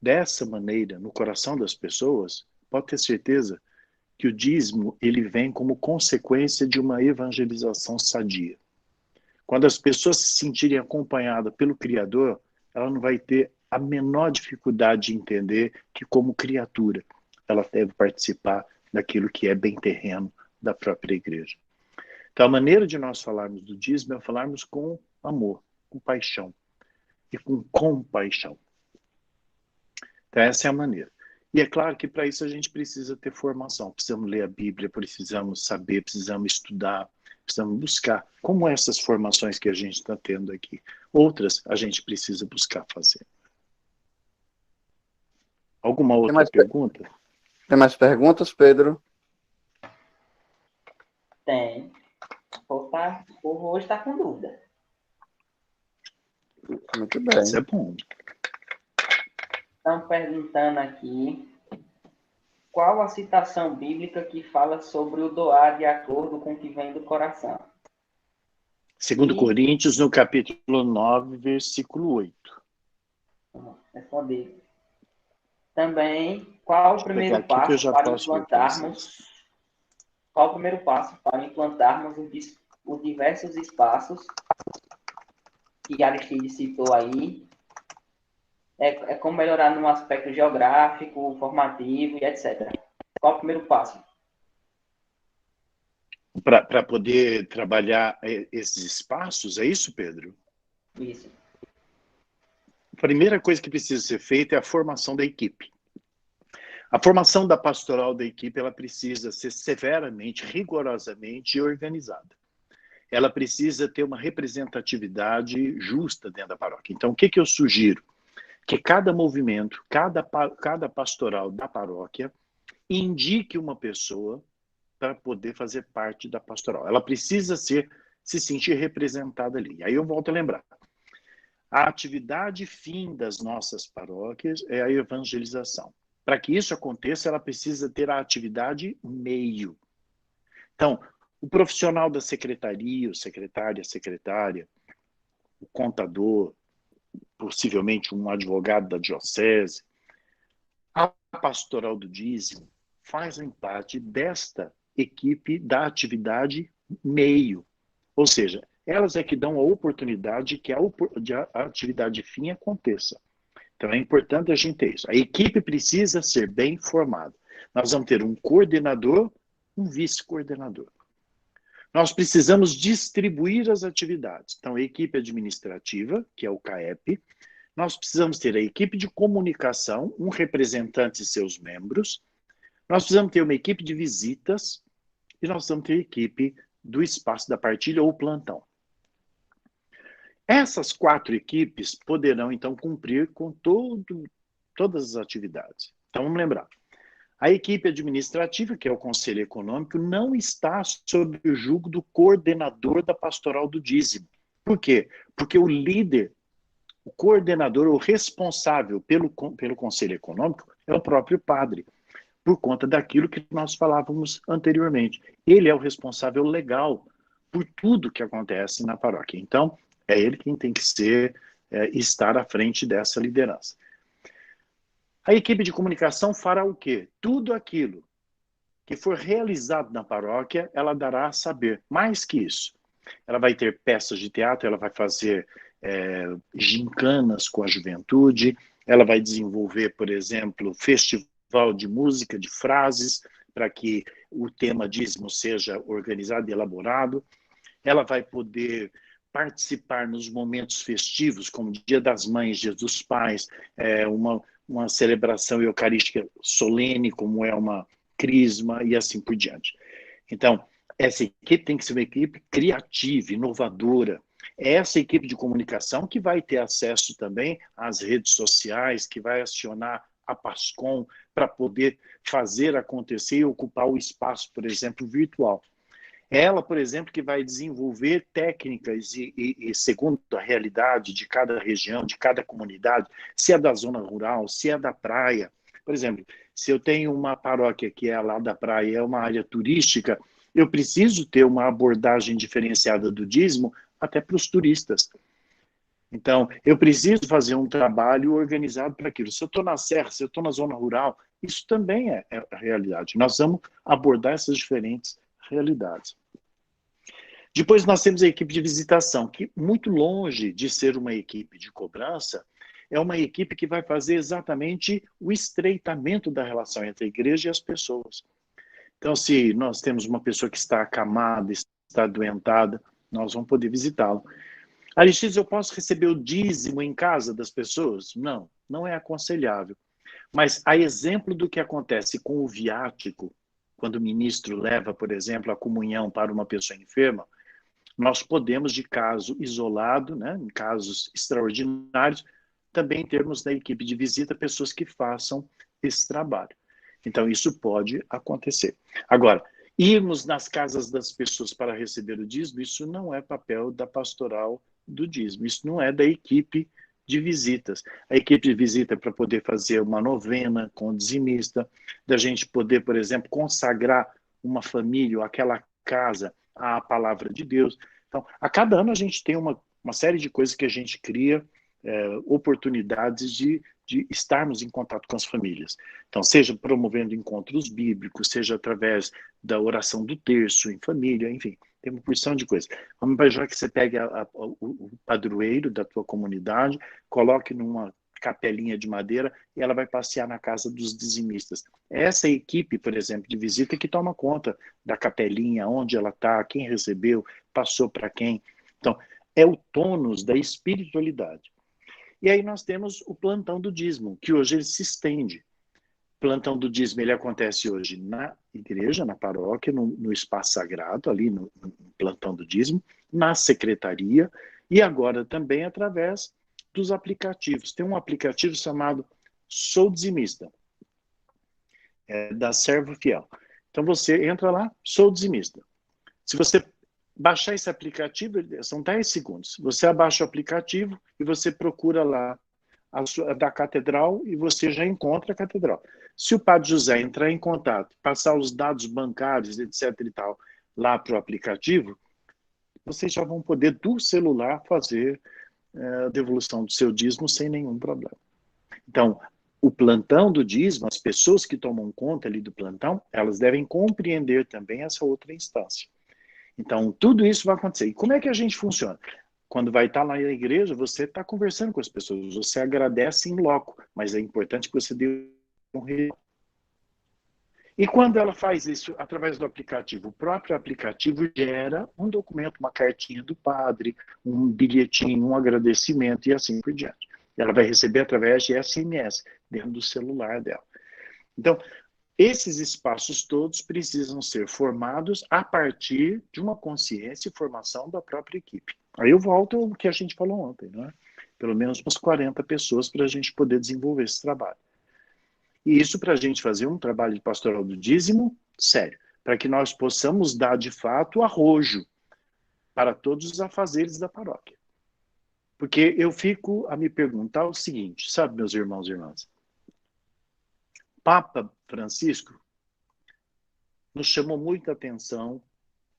dessa maneira no coração das pessoas, pode ter certeza que o dízimo ele vem como consequência de uma evangelização sadia. Quando as pessoas se sentirem acompanhadas pelo Criador, ela não vai ter a menor dificuldade de entender que, como criatura, ela deve participar daquilo que é bem terreno da própria igreja. Então, a maneira de nós falarmos do dízimo é falarmos com amor, com paixão e com compaixão. Então, essa é a maneira. E é claro que para isso a gente precisa ter formação, precisamos ler a Bíblia, precisamos saber, precisamos estudar, precisamos buscar, como essas formações que a gente está tendo aqui. Outras a gente precisa buscar fazer. Alguma outra pergunta? Tem mais perguntas, Pedro? Tem. O povo hoje está com dúvida. Muito bem. Isso é bom. Estão perguntando aqui qual a citação bíblica que fala sobre o doar de acordo com o que vem do coração. 2 Coríntios, no capítulo 9, versículo 8. Responder. Também, qual o primeiro passo para implantarmos? Qual o primeiro passo para implantarmos os diversos espaços que Aristides citou aí? É como melhorar no aspecto geográfico, formativo e etc. Qual o primeiro passo? Para poder trabalhar esses espaços, é isso, Pedro? Isso. A primeira coisa que precisa ser feita é a formação da equipe. A formação da pastoral da equipe, ela precisa ser severamente, rigorosamente organizada. Ela precisa ter uma representatividade justa dentro da paróquia. Então, o que eu sugiro? Que cada movimento, cada pastoral da paróquia indique uma pessoa para poder fazer parte da pastoral. Ela precisa se sentir representada ali. Aí eu volto a lembrar. A atividade fim das nossas paróquias é a evangelização. Para que isso aconteça, ela precisa ter a atividade meio. Então, o profissional da secretaria, o secretária, a secretária, o contador, possivelmente um advogado da diocese, a pastoral do dízimo, fazem parte desta equipe da atividade meio. Ou seja, elas é que dão a oportunidade que a atividade fim aconteça. Então é importante a gente ter isso. A equipe precisa ser bem formada. Nós vamos ter um coordenador, um vice-coordenador. Nós precisamos distribuir as atividades. Então, a equipe administrativa, que é o CAEP, nós precisamos ter a equipe de comunicação, um representante e seus membros, nós precisamos ter uma equipe de visitas e nós precisamos ter a equipe do espaço da partilha ou plantão. Essas 4 equipes poderão, então, cumprir com todas as atividades. Então, vamos lembrar. A equipe administrativa, que é o Conselho Econômico, não está sob o jugo do coordenador da pastoral do dízimo. Por quê? Porque o líder, o coordenador, o responsável pelo Conselho Econômico é o próprio padre, por conta daquilo que nós falávamos anteriormente. Ele é o responsável legal por tudo que acontece na paróquia. Então, é ele quem tem que estar à frente dessa liderança. A equipe de comunicação fará o quê? Tudo aquilo que for realizado na paróquia, ela dará a saber. Mais que isso, ela vai ter peças de teatro, ela vai fazer gincanas com a juventude, ela vai desenvolver, por exemplo, festival de música, de frases, para que o tema dízimo seja organizado e elaborado. Ela vai poder participar nos momentos festivos, como Dia das Mães, Dia dos Pais, uma celebração eucarística solene, como é uma crisma, e assim por diante. Então, essa equipe tem que ser uma equipe criativa, inovadora. É essa equipe de comunicação que vai ter acesso também às redes sociais, que vai acionar a PASCOM para poder fazer acontecer e ocupar o espaço, por exemplo, virtual. Ela, por exemplo, que vai desenvolver técnicas e segundo a realidade de cada região, de cada comunidade, se é da zona rural, se é da praia. Por exemplo, se eu tenho uma paróquia que é lá da praia, é uma área turística, eu preciso ter uma abordagem diferenciada do dízimo até para os turistas. Então, eu preciso fazer um trabalho organizado para aquilo. Se eu estou na serra, se eu estou na zona rural, isso também é a realidade. Nós vamos abordar essas diferentes realidades. Depois nós temos a equipe de visitação, que muito longe de ser uma equipe de cobrança, é uma equipe que vai fazer exatamente o estreitamento da relação entre a igreja e as pessoas. Então, se nós temos uma pessoa que está acamada, está adoentada, nós vamos poder visitá-la. Aristides, eu posso receber o dízimo em casa das pessoas? Não, não é aconselhável. Mas a exemplo do que acontece com o viático, quando o ministro leva, por exemplo, a comunhão para uma pessoa enferma, nós podemos, de caso isolado, né, em casos extraordinários, também termos na equipe de visita pessoas que façam esse trabalho. Então, isso pode acontecer. Agora, irmos nas casas das pessoas para receber o dízimo, isso não é papel da pastoral do dízimo, isso não é da equipe de visitas. A equipe de visita é para poder fazer uma novena com o dizimista, da gente poder, por exemplo, consagrar uma família ou aquela casa à palavra de Deus. Então, a cada ano a gente tem uma série de coisas que a gente cria, oportunidades de estarmos em contato com as famílias. Então, seja promovendo encontros bíblicos, seja através da oração do terço em família, enfim, tem uma porção de coisas. Vamos imaginar que você pegue o padroeiro da tua comunidade, coloque numa capelinha de madeira e ela vai passear na casa dos dizimistas. Essa equipe, por exemplo, de visita que toma conta da capelinha, onde ela está, quem recebeu, passou para quem. Então, é o tônus da espiritualidade. E aí nós temos o plantão do dízimo, que hoje ele se estende. O plantão do dízimo ele acontece hoje na igreja, na paróquia, no espaço sagrado, ali no plantão do dízimo, na secretaria, e agora também através dos aplicativos. Tem um aplicativo chamado Sou Dizimista. da Servo Fiel. Então você entra lá, sou dizimista. Se você baixar esse aplicativo, são 10 segundos. Você abaixa o aplicativo e você procura lá da catedral e você já encontra a catedral. Se o Padre José entrar em contato, passar os dados bancários, etc. e tal, lá para o aplicativo, vocês já vão poder, do celular, fazer a devolução do seu dízimo sem nenhum problema. Então, o plantão do dízimo, as pessoas que tomam conta ali do plantão, elas devem compreender também essa outra instância. Então, tudo isso vai acontecer. E como é que a gente funciona? Quando vai estar lá na igreja, você está conversando com as pessoas, você agradece em loco, mas é importante que você dê um retorno. E quando ela faz isso através do aplicativo, o próprio aplicativo gera um documento, uma cartinha do padre, um bilhetinho, um agradecimento e assim por diante. Ela vai receber através de SMS dentro do celular dela. Então, esses espaços todos precisam ser formados a partir de uma consciência e formação da própria equipe. Aí eu volto ao que a gente falou ontem, não é? Pelo menos umas 40 pessoas para a gente poder desenvolver esse trabalho. E isso para a gente fazer um trabalho de pastoral do dízimo sério, para que nós possamos dar de fato arrojo para todos os afazeres da paróquia. Porque eu fico a me perguntar o seguinte, sabe, meus irmãos e irmãs? Papa Francisco nos chamou muita atenção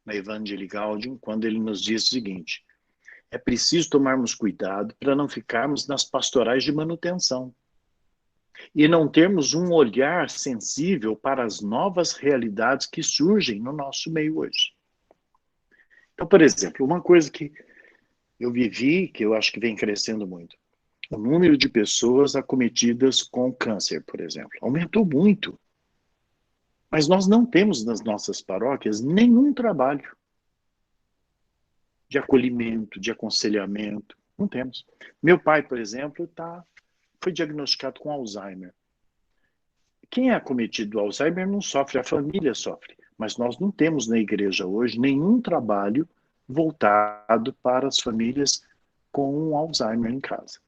na Evangelii Gaudium quando ele nos diz o seguinte: é preciso tomarmos cuidado para não ficarmos nas pastorais de manutenção e não termos um olhar sensível para as novas realidades que surgem no nosso meio hoje. Então, por exemplo, uma coisa que eu vivi, que eu acho que vem crescendo muito, o número de pessoas acometidas com câncer, por exemplo, aumentou muito. Mas nós não temos nas nossas paróquias nenhum trabalho de acolhimento, de aconselhamento. Não temos. Meu pai, por exemplo, foi diagnosticado com Alzheimer. Quem é acometido do Alzheimer não sofre, a família sofre. Mas nós não temos na igreja hoje nenhum trabalho voltado para as famílias com Alzheimer em casa.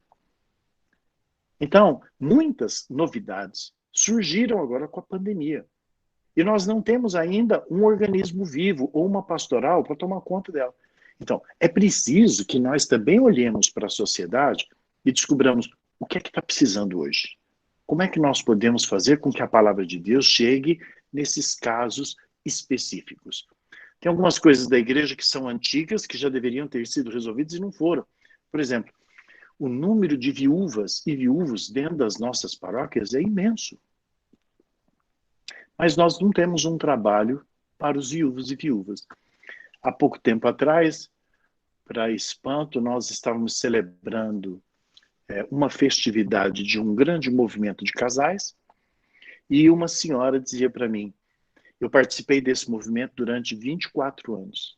Então, muitas novidades surgiram agora com a pandemia. E nós não temos ainda um organismo vivo ou uma pastoral para tomar conta dela. Então, é preciso que nós também olhemos para a sociedade e descobramos o que é que está precisando hoje. Como é que nós podemos fazer com que a palavra de Deus chegue nesses casos específicos? Tem algumas coisas da igreja que são antigas, que já deveriam ter sido resolvidas e não foram. Por exemplo, o número de viúvas e viúvos dentro das nossas paróquias é imenso. Mas nós não temos um trabalho para os viúvos e viúvas. Há pouco tempo atrás, para espanto, nós estávamos celebrando uma festividade de um grande movimento de casais e uma senhora dizia para mim: eu participei desse movimento durante 24 anos.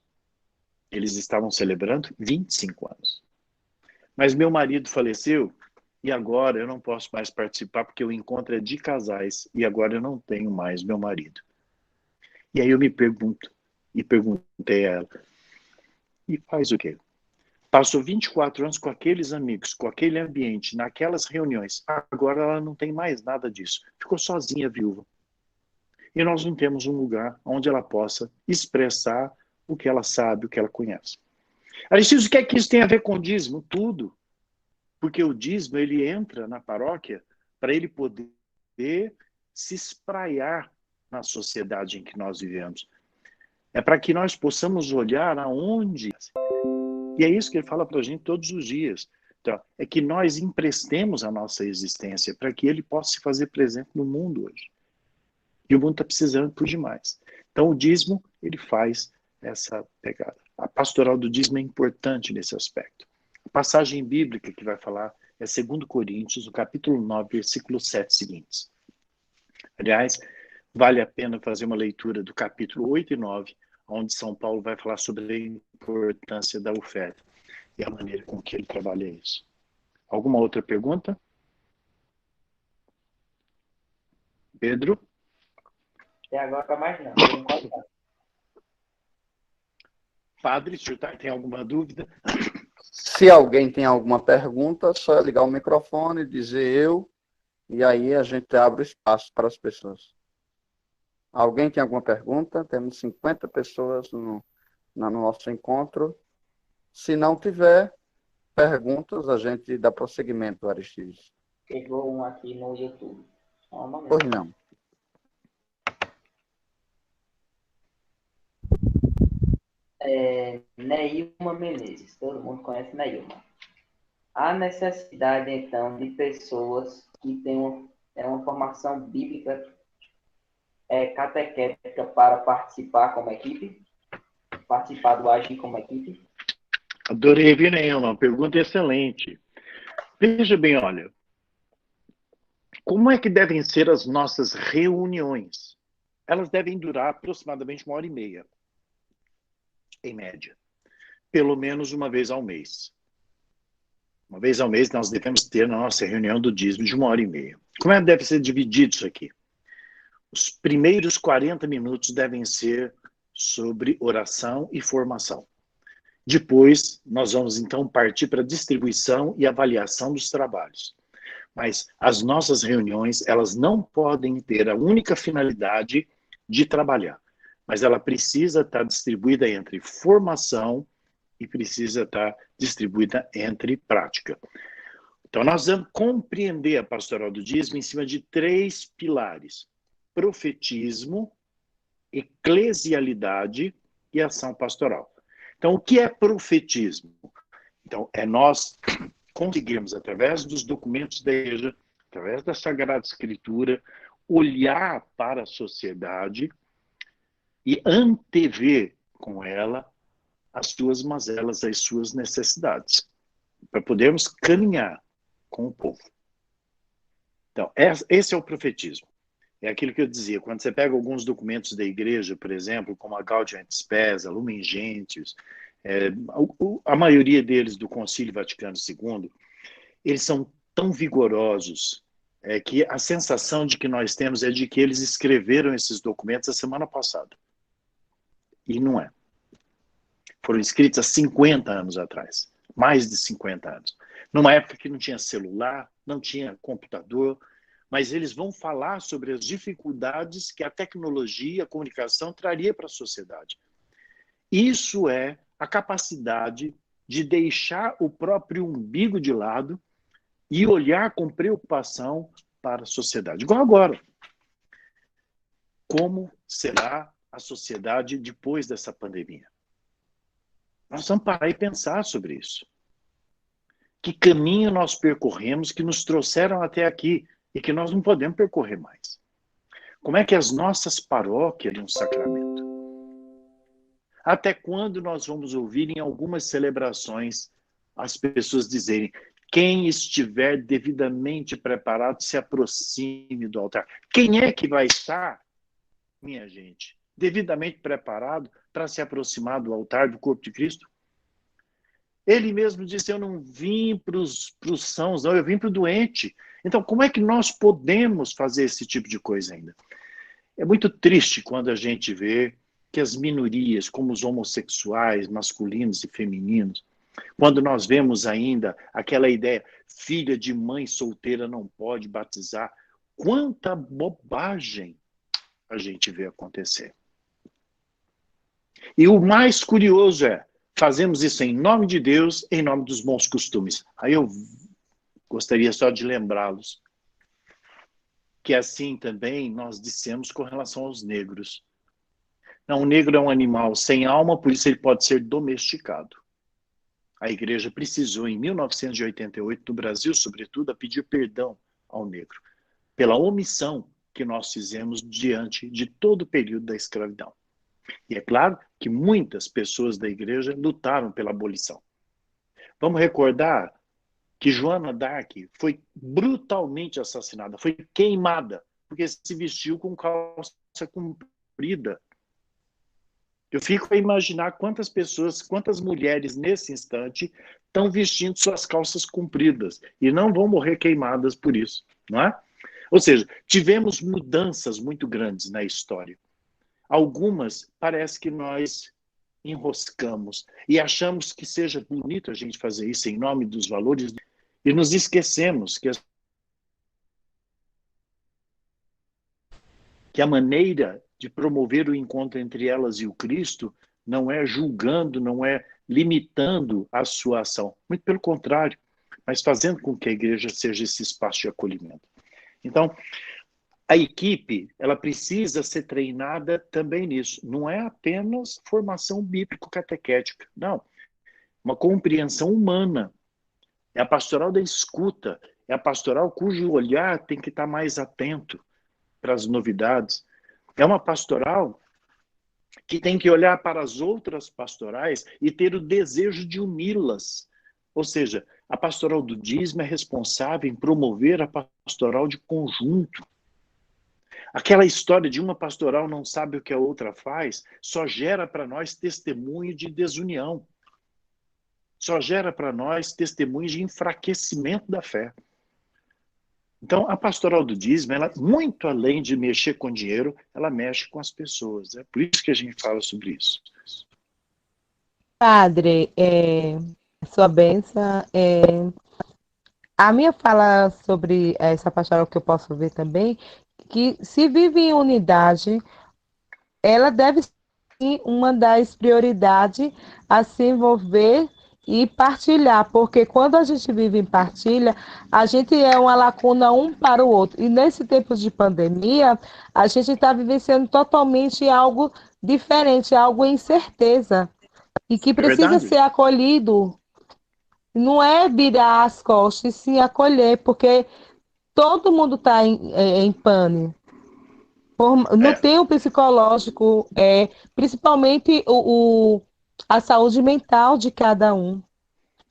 Eles estavam celebrando 25 anos. Mas meu marido faleceu e agora eu não posso mais participar porque o encontro é de casais e agora eu não tenho mais meu marido. E aí eu me pergunto, e perguntei a ela, e faz o quê? Passou 24 anos com aqueles amigos, com aquele ambiente, naquelas reuniões. Agora ela não tem mais nada disso. Ficou sozinha, viúva. E nós não temos um lugar onde ela possa expressar o que ela sabe, o que ela conhece. Aristides, o que é que isso tem a ver com o dízimo? Tudo. Porque o dízimo, ele entra na paróquia para ele poder se espraiar na sociedade em que nós vivemos. É para que nós possamos olhar aonde... E é isso que ele fala para a gente todos os dias. Então, é que nós emprestemos a nossa existência para que ele possa se fazer presente no mundo hoje. E o mundo está precisando por demais. Então, o dízimo, ele faz essa pegada. A pastoral do dízimo é importante nesse aspecto. A passagem bíblica que vai falar é 2 Coríntios, no capítulo 9, versículo 7 seguintes. Aliás, vale a pena fazer uma leitura do capítulo 8 e 9, onde São Paulo vai falar sobre a importância da oferta e a maneira com que ele trabalha isso. Alguma outra pergunta? Pedro? Até agora para mais não. Padre, o senhor tem alguma dúvida? Se alguém tem alguma pergunta, só ligar o microfone, dizer eu, e aí a gente abre espaço para as pessoas. Alguém tem alguma pergunta? Temos 50 pessoas no nosso encontro. Se não tiver perguntas, a gente dá prosseguimento, Aristides. Chegou um aqui no YouTube. Pois não. Neilma Menezes. Todo mundo conhece Neilma. Há necessidade, então, de pessoas que tenham uma formação bíblica catequética para participar como equipe? Participar do Agir como equipe? Adorei, viu, Neilma? Pergunta excelente. Veja bem, olha, como é que devem ser as nossas reuniões? Elas devem durar aproximadamente 1h30, em média. Pelo menos uma vez ao mês. Uma vez ao mês nós devemos ter na nossa reunião do dízimo de 1h30. Como é que deve ser dividido isso aqui? Os primeiros 40 minutos devem ser sobre oração e formação. Depois, nós vamos então partir para a distribuição e avaliação dos trabalhos. Mas as nossas reuniões, elas não podem ter a única finalidade de trabalhar, mas ela precisa estar distribuída entre formação e precisa estar distribuída entre prática. Então, nós vamos compreender a pastoral do dízimo em cima de 3 pilares: profetismo, eclesialidade e ação pastoral. Então, o que é profetismo? Então, é nós conseguirmos, através dos documentos da igreja, através da Sagrada Escritura, olhar para a sociedade e antever com ela as suas mazelas, as suas necessidades, para podermos caminhar com o povo. Então, esse é o profetismo. É aquilo que eu dizia, quando você pega alguns documentos da igreja, por exemplo, como a Gaudium et Spes, a Lumen Gentium, a maioria deles do Concílio Vaticano II, eles são tão vigorosos que a sensação de que nós temos é de que eles escreveram esses documentos a semana passada. E não é. Foram escritos há 50 anos atrás, mais de 50 anos. Numa época que não tinha celular, não tinha computador, mas eles vão falar sobre as dificuldades que a tecnologia, a comunicação traria para a sociedade. Isso é a capacidade de deixar o próprio umbigo de lado e olhar com preocupação para a sociedade. Igual agora. Como será a sociedade depois dessa pandemia? Nós vamos parar e pensar sobre isso. Que caminho nós percorremos que nos trouxeram até aqui e que nós não podemos percorrer mais? Como é que as nossas paróquias têm um sacramento? Até quando nós vamos ouvir em algumas celebrações as pessoas dizerem: quem estiver devidamente preparado se aproxime do altar? Quem é que vai estar, minha gente, devidamente preparado para se aproximar do altar do corpo de Cristo? Ele mesmo disse: eu não vim para os sãos, não, eu vim para o doente. Então, como é que nós podemos fazer esse tipo de coisa ainda? É muito triste quando a gente vê que as minorias, como os homossexuais, masculinos e femininos, quando nós vemos ainda aquela ideia, filha de mãe solteira não pode batizar, quanta bobagem a gente vê acontecer. E o mais curioso é, fazemos isso em nome de Deus, em nome dos bons costumes. Aí eu gostaria só de lembrá-los que assim também nós dissemos com relação aos negros. Não, o negro é um animal sem alma, por isso ele pode ser domesticado. A igreja precisou, em 1988, no Brasil, sobretudo, a pedir perdão ao negro, pela omissão que nós fizemos diante de todo o período da escravidão. E é claro que muitas pessoas da igreja lutaram pela abolição. Vamos recordar que Joana d'Arc foi brutalmente assassinada, foi queimada, porque se vestiu com calça comprida. Eu fico a imaginar quantas pessoas, quantas mulheres nesse instante estão vestindo suas calças compridas e não vão morrer queimadas por isso, não é? Ou seja, tivemos mudanças muito grandes na história. Algumas parece que nós enroscamos e achamos que seja bonito a gente fazer isso em nome dos valores e nos esquecemos que a maneira de promover o encontro entre elas e o Cristo não é julgando, não é limitando a sua ação. Muito pelo contrário, mas fazendo com que a igreja seja esse espaço de acolhimento. Então, a equipe, ela precisa ser treinada também nisso. Não é apenas formação bíblico-catequética, não. Uma compreensão humana. É a pastoral da escuta, é a pastoral cujo olhar tem que estar mais atento para as novidades. É uma pastoral que tem que olhar para as outras pastorais e ter o desejo de uni-las. Ou seja, a pastoral do dízimo é responsável em promover a pastoral de conjunto. Aquela história de uma pastoral não sabe o que a outra faz só gera para nós testemunho de desunião. Só gera para nós testemunho de enfraquecimento da fé. Então, a pastoral do dízimo, ela, muito além de mexer com dinheiro, ela mexe com as pessoas. É por isso que a gente fala sobre isso. Padre, sua bênção. A minha fala sobre essa pastoral que eu posso ver também, que se vive em unidade, ela deve ser uma das prioridades a se envolver e partilhar, porque quando a gente vive em partilha, a gente é uma lacuna um para o outro. E nesse tempo de pandemia, a gente está vivenciando totalmente algo diferente, algo incerteza, e que precisa ser acolhido. Não é virar as costas, sim acolher, porque todo mundo está em pane. Não tem o psicológico, principalmente a saúde mental de cada um.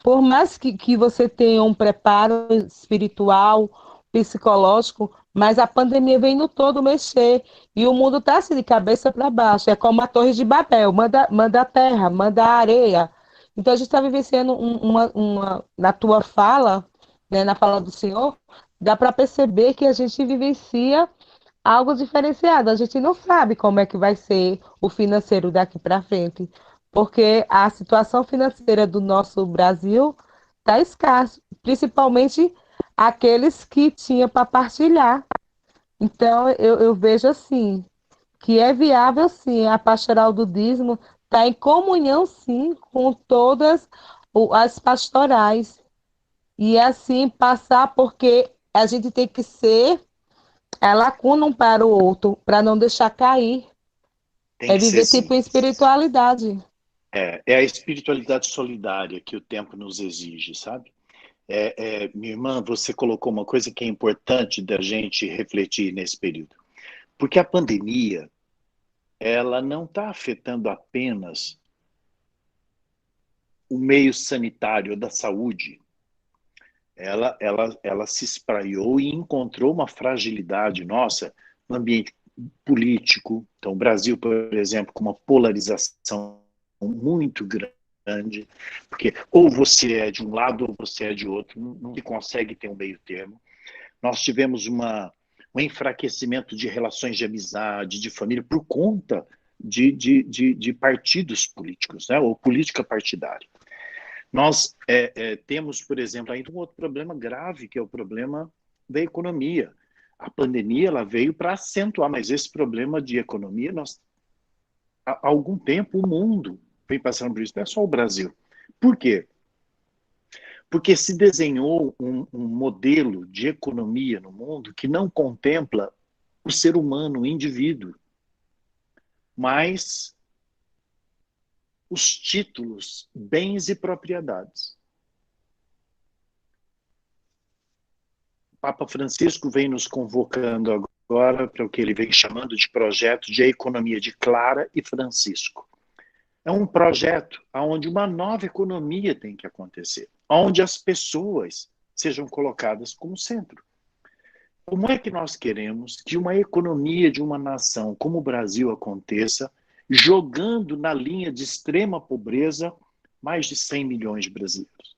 Por mais que você tenha um preparo espiritual, psicológico, mas a pandemia vem no todo mexer e o mundo está assim de cabeça para baixo. É como a Torre de Babel, manda a terra, manda a areia. Então a gente está vivenciando na tua fala, né, na fala do Senhor, dá para perceber que a gente vivencia algo diferenciado. A gente não sabe como é que vai ser o financeiro daqui para frente, porque a situação financeira do nosso Brasil está escassa, principalmente aqueles que tinham para partilhar. Então, eu vejo assim, que é viável, sim, a pastoral do dízimo está em comunhão, sim, com todas as pastorais. E assim passar, porque a gente tem que ser a lacuna um para o outro, para não deixar cair. É viver tipo em espiritualidade. É a espiritualidade solidária que o tempo nos exige, sabe? Minha irmã, você colocou uma coisa que é importante da gente refletir nesse período. Porque a pandemia, ela não está afetando apenas o meio sanitário da saúde. Ela se espraiou e encontrou uma fragilidade nossa no ambiente político. Então, o Brasil, por exemplo, com uma polarização muito grande, porque ou você é de um lado ou você é de outro, não se consegue ter um meio termo. Nós tivemos um enfraquecimento de relações de amizade, de família, por conta de partidos políticos, né, ou política partidária. Nós temos, por exemplo, ainda um outro problema grave, que é o problema da economia. A pandemia ela veio para acentuar, mas esse problema de economia, há algum tempo o mundo vem passando por isso, não é só o Brasil. Por quê? Porque se desenhou um modelo de economia no mundo que não contempla o ser humano, o indivíduo, mas os títulos, bens e propriedades. O Papa Francisco vem nos convocando agora para o que ele vem chamando de projeto de economia de Clara e Francisco. É um projeto onde uma nova economia tem que acontecer, onde as pessoas sejam colocadas como centro. Como é que nós queremos que uma economia de uma nação como o Brasil aconteça, jogando na linha de extrema pobreza mais de 100 milhões de brasileiros?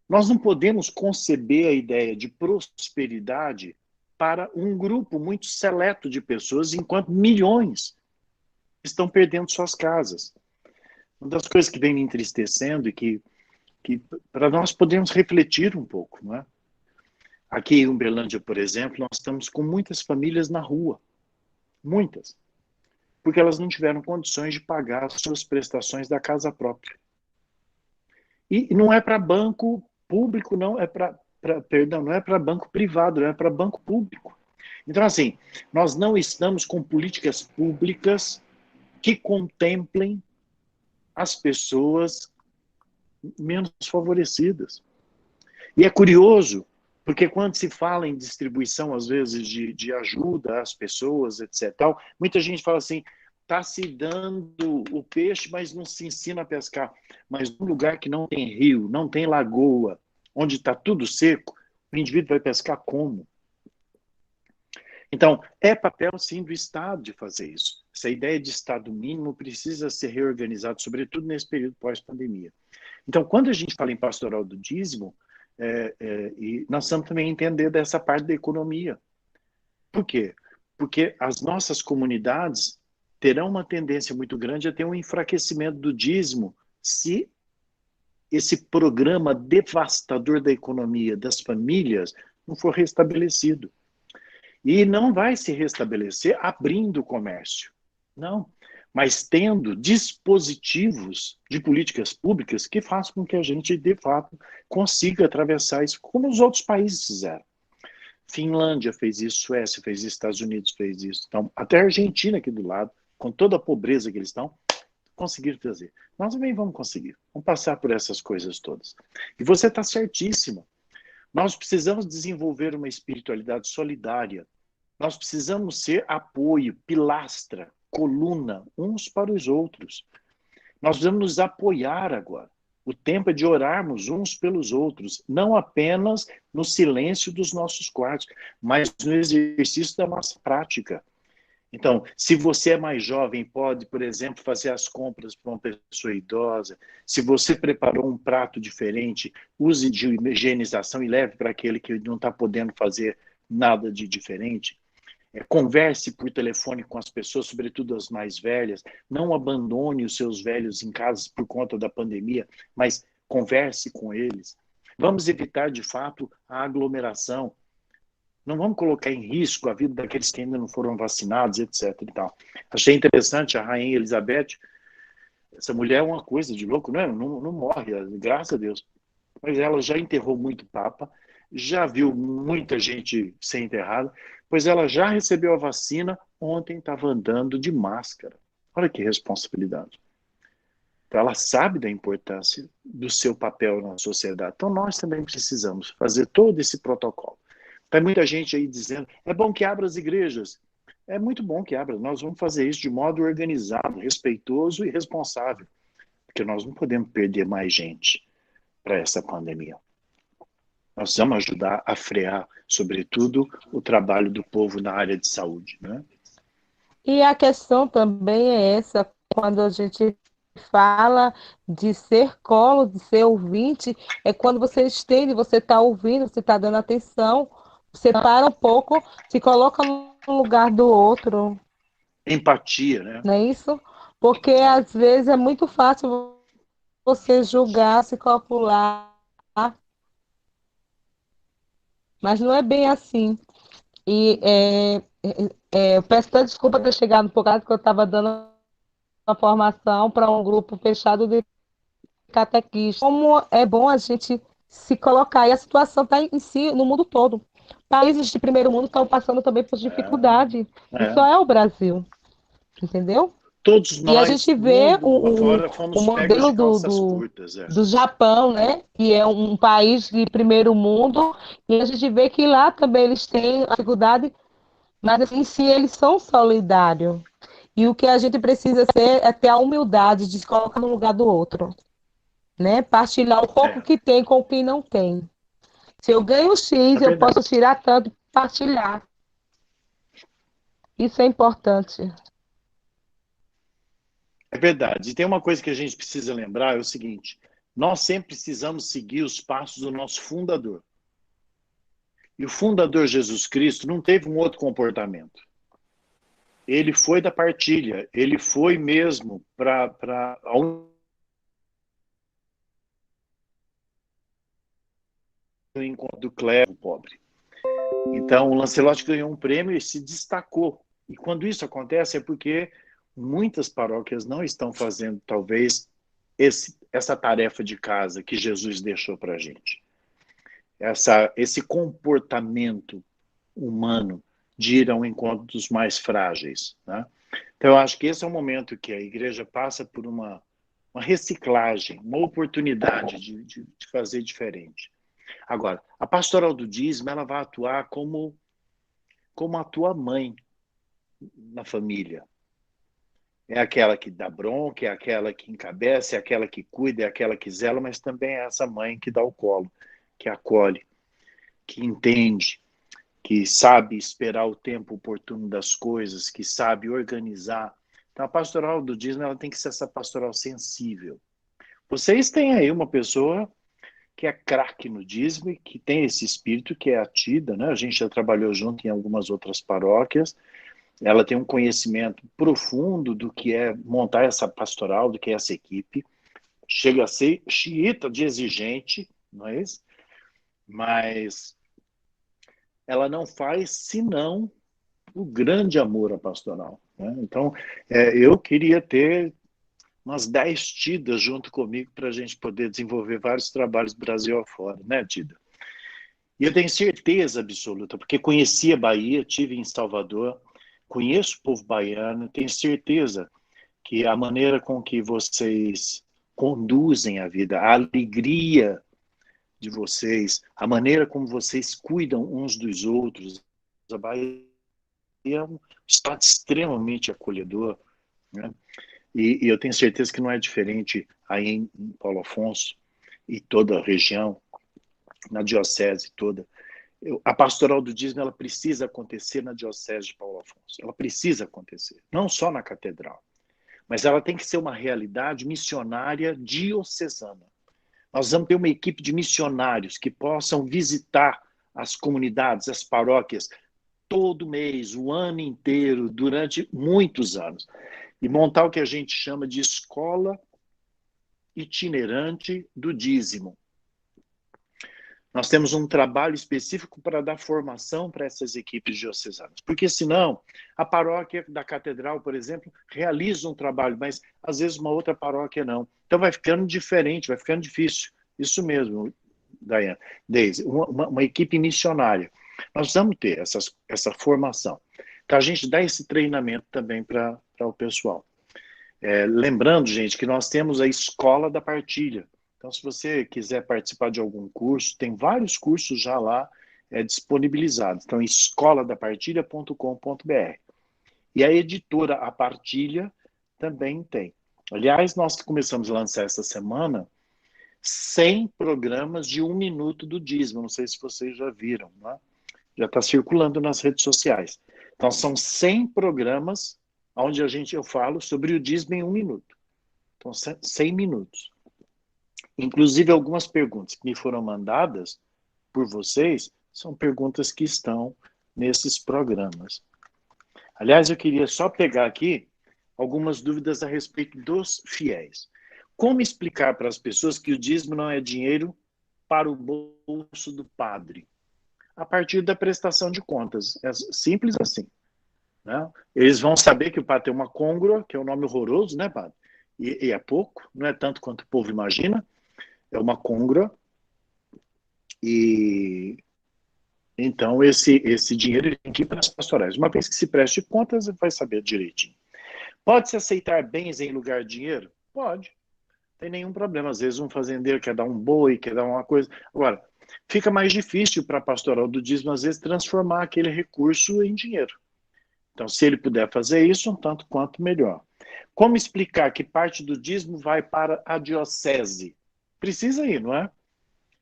Nós não podemos conceber a ideia de prosperidade para um grupo muito seleto de pessoas, enquanto milhões estão perdendo suas casas. Uma das coisas que vem me entristecendo e que para nós podemos refletir um pouco, não é? Aqui em Uberlândia, por exemplo, nós estamos com muitas famílias na rua. muitas, porque elas não tiveram condições de pagar as suas prestações da casa própria. E não é para banco público, não, perdão, não é para banco privado, é para banco público. Então, assim, nós não estamos com políticas públicas que contemplem as pessoas menos favorecidas. E é curioso, porque quando se fala em distribuição, às vezes, de ajuda às pessoas, etc., muita gente fala assim, está se dando o peixe, mas não se ensina a pescar. Mas num lugar que não tem rio, não tem lagoa, onde está tudo seco, o indivíduo vai pescar como? Então, é papel, sim, do Estado de fazer isso. Essa ideia de Estado mínimo precisa ser reorganizado, sobretudo nesse período pós-pandemia. Então, quando a gente fala em pastoral do dízimo, e nós precisamos também entender dessa parte da economia. Por quê? Porque as nossas comunidades terão uma tendência muito grande a ter um enfraquecimento do dízimo se esse programa devastador da economia das famílias não for restabelecido. E não vai se restabelecer abrindo o comércio. Não. Mas tendo dispositivos de políticas públicas que façam com que a gente, de fato, consiga atravessar isso, como os outros países fizeram. Finlândia fez isso, Suécia fez isso, Estados Unidos fez isso. Então, até a Argentina aqui do lado, com toda a pobreza que eles estão, conseguiram fazer. Nós também vamos conseguir. Vamos passar por essas coisas todas. E você está certíssima. Nós precisamos desenvolver uma espiritualidade solidária. Nós precisamos ser apoio, pilastra, coluna, uns para os outros. Nós precisamos nos apoiar agora. O tempo é de orarmos uns pelos outros, não apenas no silêncio dos nossos quartos, mas no exercício da nossa prática. Então, se você é mais jovem, pode, por exemplo, fazer as compras para uma pessoa idosa. Se você preparou um prato diferente, use de higienização e leve para aquele que não está podendo fazer nada de diferente. Converse por telefone com as pessoas, sobretudo as mais velhas. Não abandone os seus velhos em casa por conta da pandemia, mas converse com eles. Vamos evitar, de fato, a aglomeração. Não vamos colocar em risco a vida daqueles que ainda não foram vacinados, etc. E tal. Achei interessante a Rainha Elizabeth. Essa mulher é uma coisa de louco, não morre, graças a Deus. Mas ela já enterrou muito Papa, já viu muita gente ser enterrada, pois ela já recebeu a vacina, ontem estava andando de máscara. Olha que responsabilidade. Então ela sabe da importância do seu papel na sociedade. Então nós também precisamos fazer todo esse protocolo. Tem muita gente aí dizendo, é bom que abra as igrejas. É muito bom que abra. Nós vamos fazer isso de modo organizado, respeitoso e responsável. Porque nós não podemos perder mais gente para essa pandemia. Nós vamos ajudar a frear, sobretudo, o trabalho do povo na área de saúde, né? E a questão também é essa, quando a gente fala de ser colo, de ser ouvinte, é quando você estende, você está ouvindo, você está dando atenção, você para um pouco, se coloca no lugar do outro. Empatia, né? Não é isso? Porque às vezes é muito fácil você julgar, se calcular, mas não é bem assim. E eu peço até desculpa ter chegado por causa que eu estava dando uma formação para um grupo fechado de catequistas. Como é bom a gente se colocar, e a situação está em si no mundo todo. Países de primeiro mundo estão passando também por dificuldade. Não só é o Brasil, entendeu? Todos nós, e a gente vê fomos o modelo do Japão, né? Que é um país de primeiro mundo, e a gente vê que lá também eles têm dificuldade, mas assim, se eles são solidários. E o que a gente precisa ser é ter a humildade de se colocar no lugar do outro, né? Partilhar o pouco que tem com quem não tem. Se eu ganho X, eu posso tirar tanto e partilhar. Isso é importante. É verdade. E tem uma coisa que a gente precisa lembrar, é o seguinte, nós sempre precisamos seguir os passos do nosso fundador. E o fundador Jesus Cristo não teve um outro comportamento. Ele foi da partilha, ele foi mesmo para o encontro do clero pobre. Então, o Lancelot ganhou um prêmio e se destacou E quando isso acontece é porque muitas paróquias não estão fazendo, talvez, essa tarefa de casa que Jesus deixou para a gente. Esse comportamento humano de ir ao encontro dos mais frágeis, né? Então, eu acho que esse é o momento que a igreja passa por uma reciclagem, uma oportunidade de fazer diferente. Agora, a pastoral do dízimo, ela vai atuar como atua a mãe na família. É aquela que dá bronca, é aquela que encabeça, é aquela que cuida, é aquela que zela, mas também é essa mãe que dá o colo, que acolhe, que entende, que sabe esperar o tempo oportuno das coisas, que sabe organizar. Então, a pastoral do dízimo, ela tem que ser essa pastoral sensível. Vocês têm aí uma pessoa que é craque no dízimo e que tem esse espírito, que é a Tida, né? A gente já trabalhou junto em algumas outras paróquias. Ela tem um conhecimento profundo do que é montar essa pastoral, do que é essa equipe. Chega a ser xiita de exigente, não é isso? Mas ela não faz senão o grande amor à pastoral, né? Então, eu queria ter umas 10 Tidas junto comigo para a gente poder desenvolver vários trabalhos Brasil afora, né, Tida? E eu tenho certeza absoluta, porque conheci a Bahia, estive em Salvador, conheço o povo baiano, tenho certeza que a maneira com que vocês conduzem a vida, a alegria de vocês, a maneira como vocês cuidam uns dos outros, a Bahia é um estado extremamente acolhedor, né? E eu tenho certeza que não é diferente aí em Paulo Afonso e toda a região, na diocese toda. A pastoral do dízimo, ela precisa acontecer na diocese de Paulo Afonso. Ela precisa acontecer, não só na catedral, mas ela tem que ser uma realidade missionária diocesana. Nós vamos ter uma equipe de missionários que possam visitar as comunidades, as paróquias, todo mês, o ano inteiro, durante muitos anos, e montar o que a gente chama de escola itinerante do dízimo. Nós temos um trabalho específico para dar formação para essas equipes diocesanas, porque senão a paróquia da catedral, por exemplo, realiza um trabalho, mas às vezes uma outra paróquia não. Então vai ficando diferente, vai ficando difícil. Isso mesmo, Daiane, Deise, uma equipe missionária. Nós vamos ter essa formação. Então a gente dá esse treinamento também para o pessoal. Lembrando, gente, que nós temos a Escola da Partilha. Então, se você quiser participar de algum curso, tem vários cursos já lá disponibilizados. Então, escoladapartilha.com.br. E a editora A Partilha também tem. Aliás, nós começamos a lançar essa semana 100 programas de 1 minuto do dízimo. Não sei se vocês já viram, né? Já está circulando nas redes sociais. Então, são 100 programas onde eu falo sobre o dízimo em 1 minuto. Então, 100 minutos. Inclusive, algumas perguntas que me foram mandadas por vocês são perguntas que estão nesses programas. Aliás, eu queria só pegar aqui algumas dúvidas a respeito dos fiéis. Como explicar para as pessoas que o dízimo não é dinheiro para o bolso do padre? A partir da prestação de contas. É simples assim, né? Eles vão saber que o padre tem uma côngrua, que é um nome horroroso, né, padre? E é pouco, não é tanto quanto o povo imagina. É uma côngrua, e então esse dinheiro tem que ir para as pastorais. Uma vez que se preste contas, você vai saber direitinho. Pode-se aceitar bens em lugar de dinheiro? Pode. Não tem nenhum problema. Às vezes um fazendeiro quer dar um boi, quer dar uma coisa. Agora, fica mais difícil para a pastoral do dízimo, às vezes, transformar aquele recurso em dinheiro. Então, se ele puder fazer isso, um tanto quanto melhor. Como explicar que parte do dízimo vai para a diocese? Precisa ir, não é?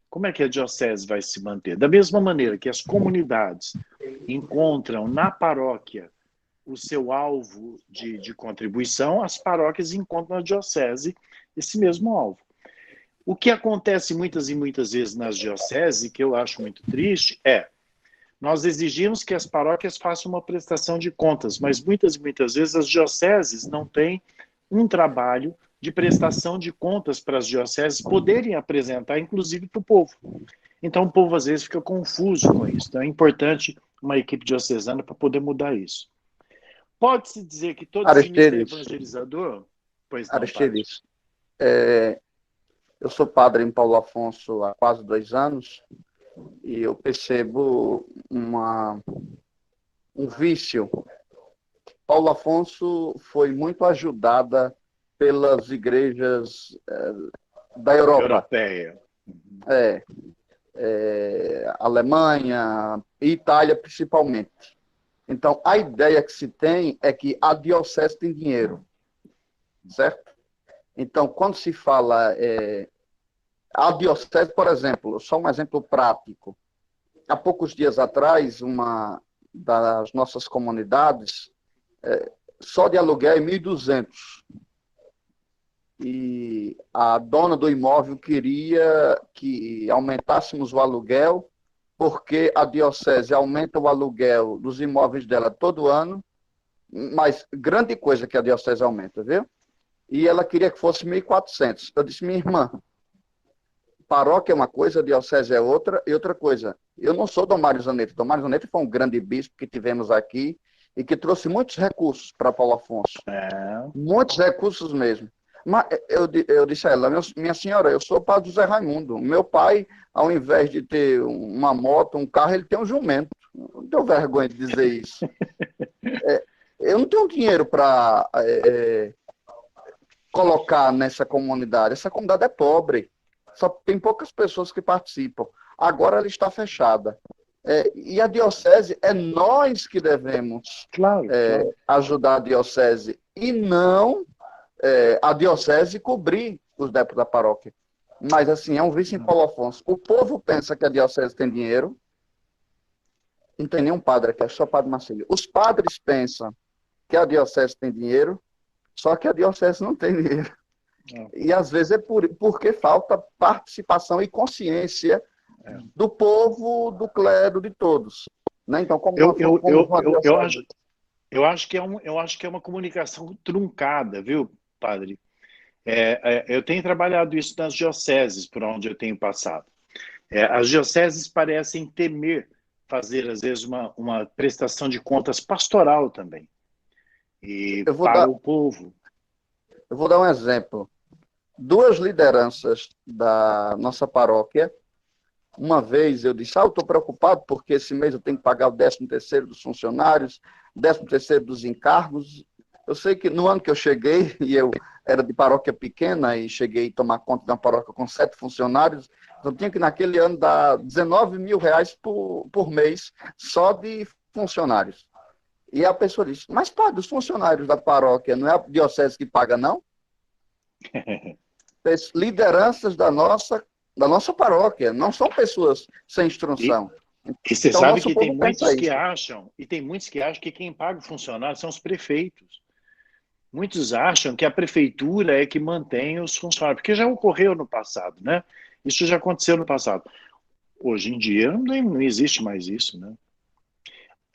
Como é que a diocese vai se manter? Da mesma maneira que as comunidades encontram na paróquia o seu alvo de contribuição, as paróquias encontram na diocese esse mesmo alvo. O que acontece muitas e muitas vezes nas dioceses, que eu acho muito triste, nós exigimos que as paróquias façam uma prestação de contas, mas muitas e muitas vezes as dioceses não têm um trabalho de prestação de contas para as dioceses poderem apresentar, inclusive para o povo. Então o povo às vezes fica confuso com isso. Então é importante uma equipe diocesana para poder mudar isso. Pode-se dizer que todo sionista é evangelizador? Pois não, Aristides, eu sou padre em Paulo Afonso há quase 2 anos e eu percebo um vício. Paulo Afonso foi muito ajudada pelas igrejas da Europa. Europeia. Alemanha e Itália, principalmente. Então, a ideia que se tem é que a diocese tem dinheiro, certo? Então, quando se fala a diocese, por exemplo, só um exemplo prático. Há poucos dias atrás, uma das nossas comunidades, só de aluguel é 1.200. E a dona do imóvel queria que aumentássemos o aluguel, porque a diocese aumenta o aluguel dos imóveis dela todo ano, mas grande coisa que a diocese aumenta, viu? E ela queria que fosse 1.400. Eu disse, minha irmã, paróquia é uma coisa, diocese é outra, e outra coisa, eu não sou Dom Mário Zanetti. Dom Mário Zanetti foi um grande bispo que tivemos aqui e que trouxe muitos recursos para Paulo Afonso. Muitos recursos mesmo. Mas eu disse a ela, minha senhora, eu sou o padre José Raimundo. Meu pai, ao invés de ter uma moto, um carro, ele tem um jumento. Não tenho vergonha de dizer isso. Eu não tenho dinheiro para colocar nessa comunidade. Essa comunidade é pobre. Só tem poucas pessoas que participam. Agora ela está fechada. E a diocese, é nós que devemos ajudar a diocese e não a diocese cobrir os débitos da paróquia. Mas, assim, é um vício em Paulo Afonso. O povo pensa que a diocese tem dinheiro. Não tem nenhum padre aqui, é só padre Marcílio. Os padres pensam que a diocese tem dinheiro, só que a diocese não tem dinheiro. E, às vezes, é porque falta participação e consciência do povo, do clero, de todos. Né? Então, eu acho que é uma comunicação truncada, viu, padre? Eu tenho trabalhado isso nas dioceses, por onde eu tenho passado. As dioceses parecem temer fazer, às vezes, uma prestação de contas pastoral também. E para o povo. Eu vou dar um exemplo. 2 lideranças da nossa paróquia, uma vez eu disse, eu estou preocupado porque esse mês eu tenho que pagar o 13º dos funcionários, 13º dos encargos. Eu sei que no ano que eu cheguei, e eu era de paróquia pequena, e cheguei a tomar conta de uma paróquia com 7 funcionários, então tinha que naquele ano dar 19 mil reais por mês, só de funcionários. E a pessoa disse, mas padre, os funcionários da paróquia, não é a diocese que paga, não? Lideranças da nossa paróquia, não são pessoas sem instrução. E você sabe que tem muitos que acham, que quem paga o funcionário são os prefeitos. Muitos acham que a prefeitura é que mantém os funcionários, porque já ocorreu no passado, né? Isso já aconteceu no passado. Hoje em dia não existe mais isso, né?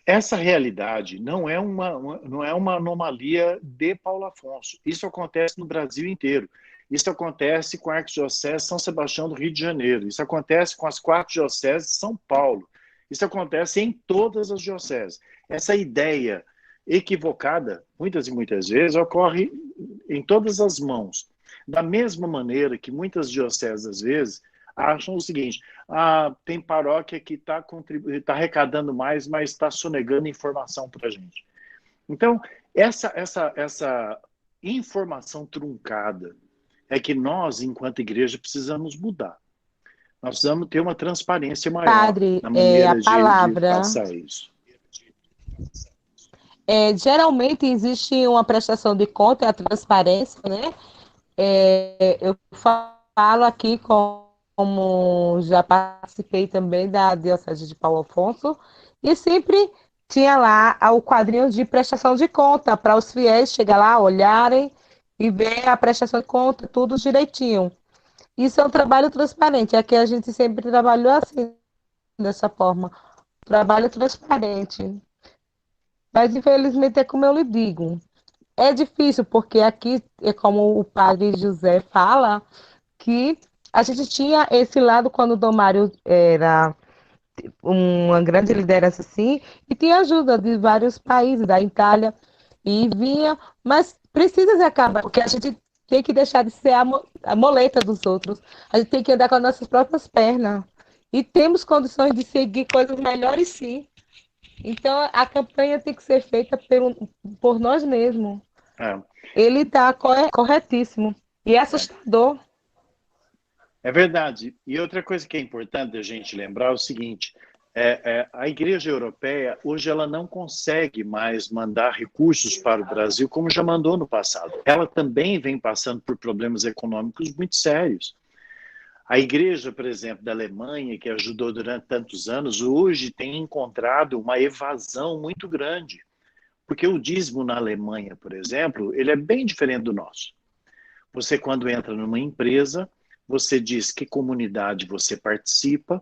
Essa realidade não é uma anomalia de Paulo Afonso. Isso acontece no Brasil inteiro. Isso acontece com a Arquidiocese São Sebastião do Rio de Janeiro. Isso acontece com as 4 dioceses de São Paulo. Isso acontece em todas as dioceses. Essa ideia equivocada, muitas e muitas vezes, ocorre em todas as mãos. Da mesma maneira que muitas dioceses, às vezes, acham o seguinte, tem paróquia que está arrecadando mais, mas está sonegando informação para a gente. Então, essa informação truncada é que nós, enquanto igreja, precisamos mudar. Nós precisamos ter uma transparência maior na maneira de passar isso. Geralmente existe uma prestação de conta e a transparência, né? Eu falo aqui como já participei também da Diocese de Paulo Afonso, e sempre tinha lá o quadrinho de prestação de conta para os fiéis chegar lá, olharem e ver a prestação de conta, tudo direitinho. Isso é um trabalho transparente. Aqui a gente sempre trabalhou assim, dessa forma. Trabalho transparente. Mas, infelizmente, é como eu lhe digo. É difícil, porque aqui, é como o padre José fala, que a gente tinha esse lado quando o Dom Mário era uma grande liderança assim, e tinha ajuda de vários países, da Itália. e vinha, mas precisa acabar, porque a gente tem que deixar de ser a moleta dos outros. A gente tem que andar com as nossas próprias pernas. E temos condições de seguir coisas melhores, sim. Então, a campanha tem que ser feita por nós mesmos. É. Ele está corretíssimo. E é assustador. É verdade. E outra coisa que é importante a gente lembrar é o seguinte: a Igreja Europeia, hoje, ela não consegue mais mandar recursos para o Brasil como já mandou no passado. Ela também vem passando por problemas econômicos muito sérios. A Igreja, por exemplo, da Alemanha, que ajudou durante tantos anos, hoje tem encontrado uma evasão muito grande. Porque o dízimo na Alemanha, por exemplo, ele é bem diferente do nosso. Você, quando entra numa empresa, você diz que comunidade você participa,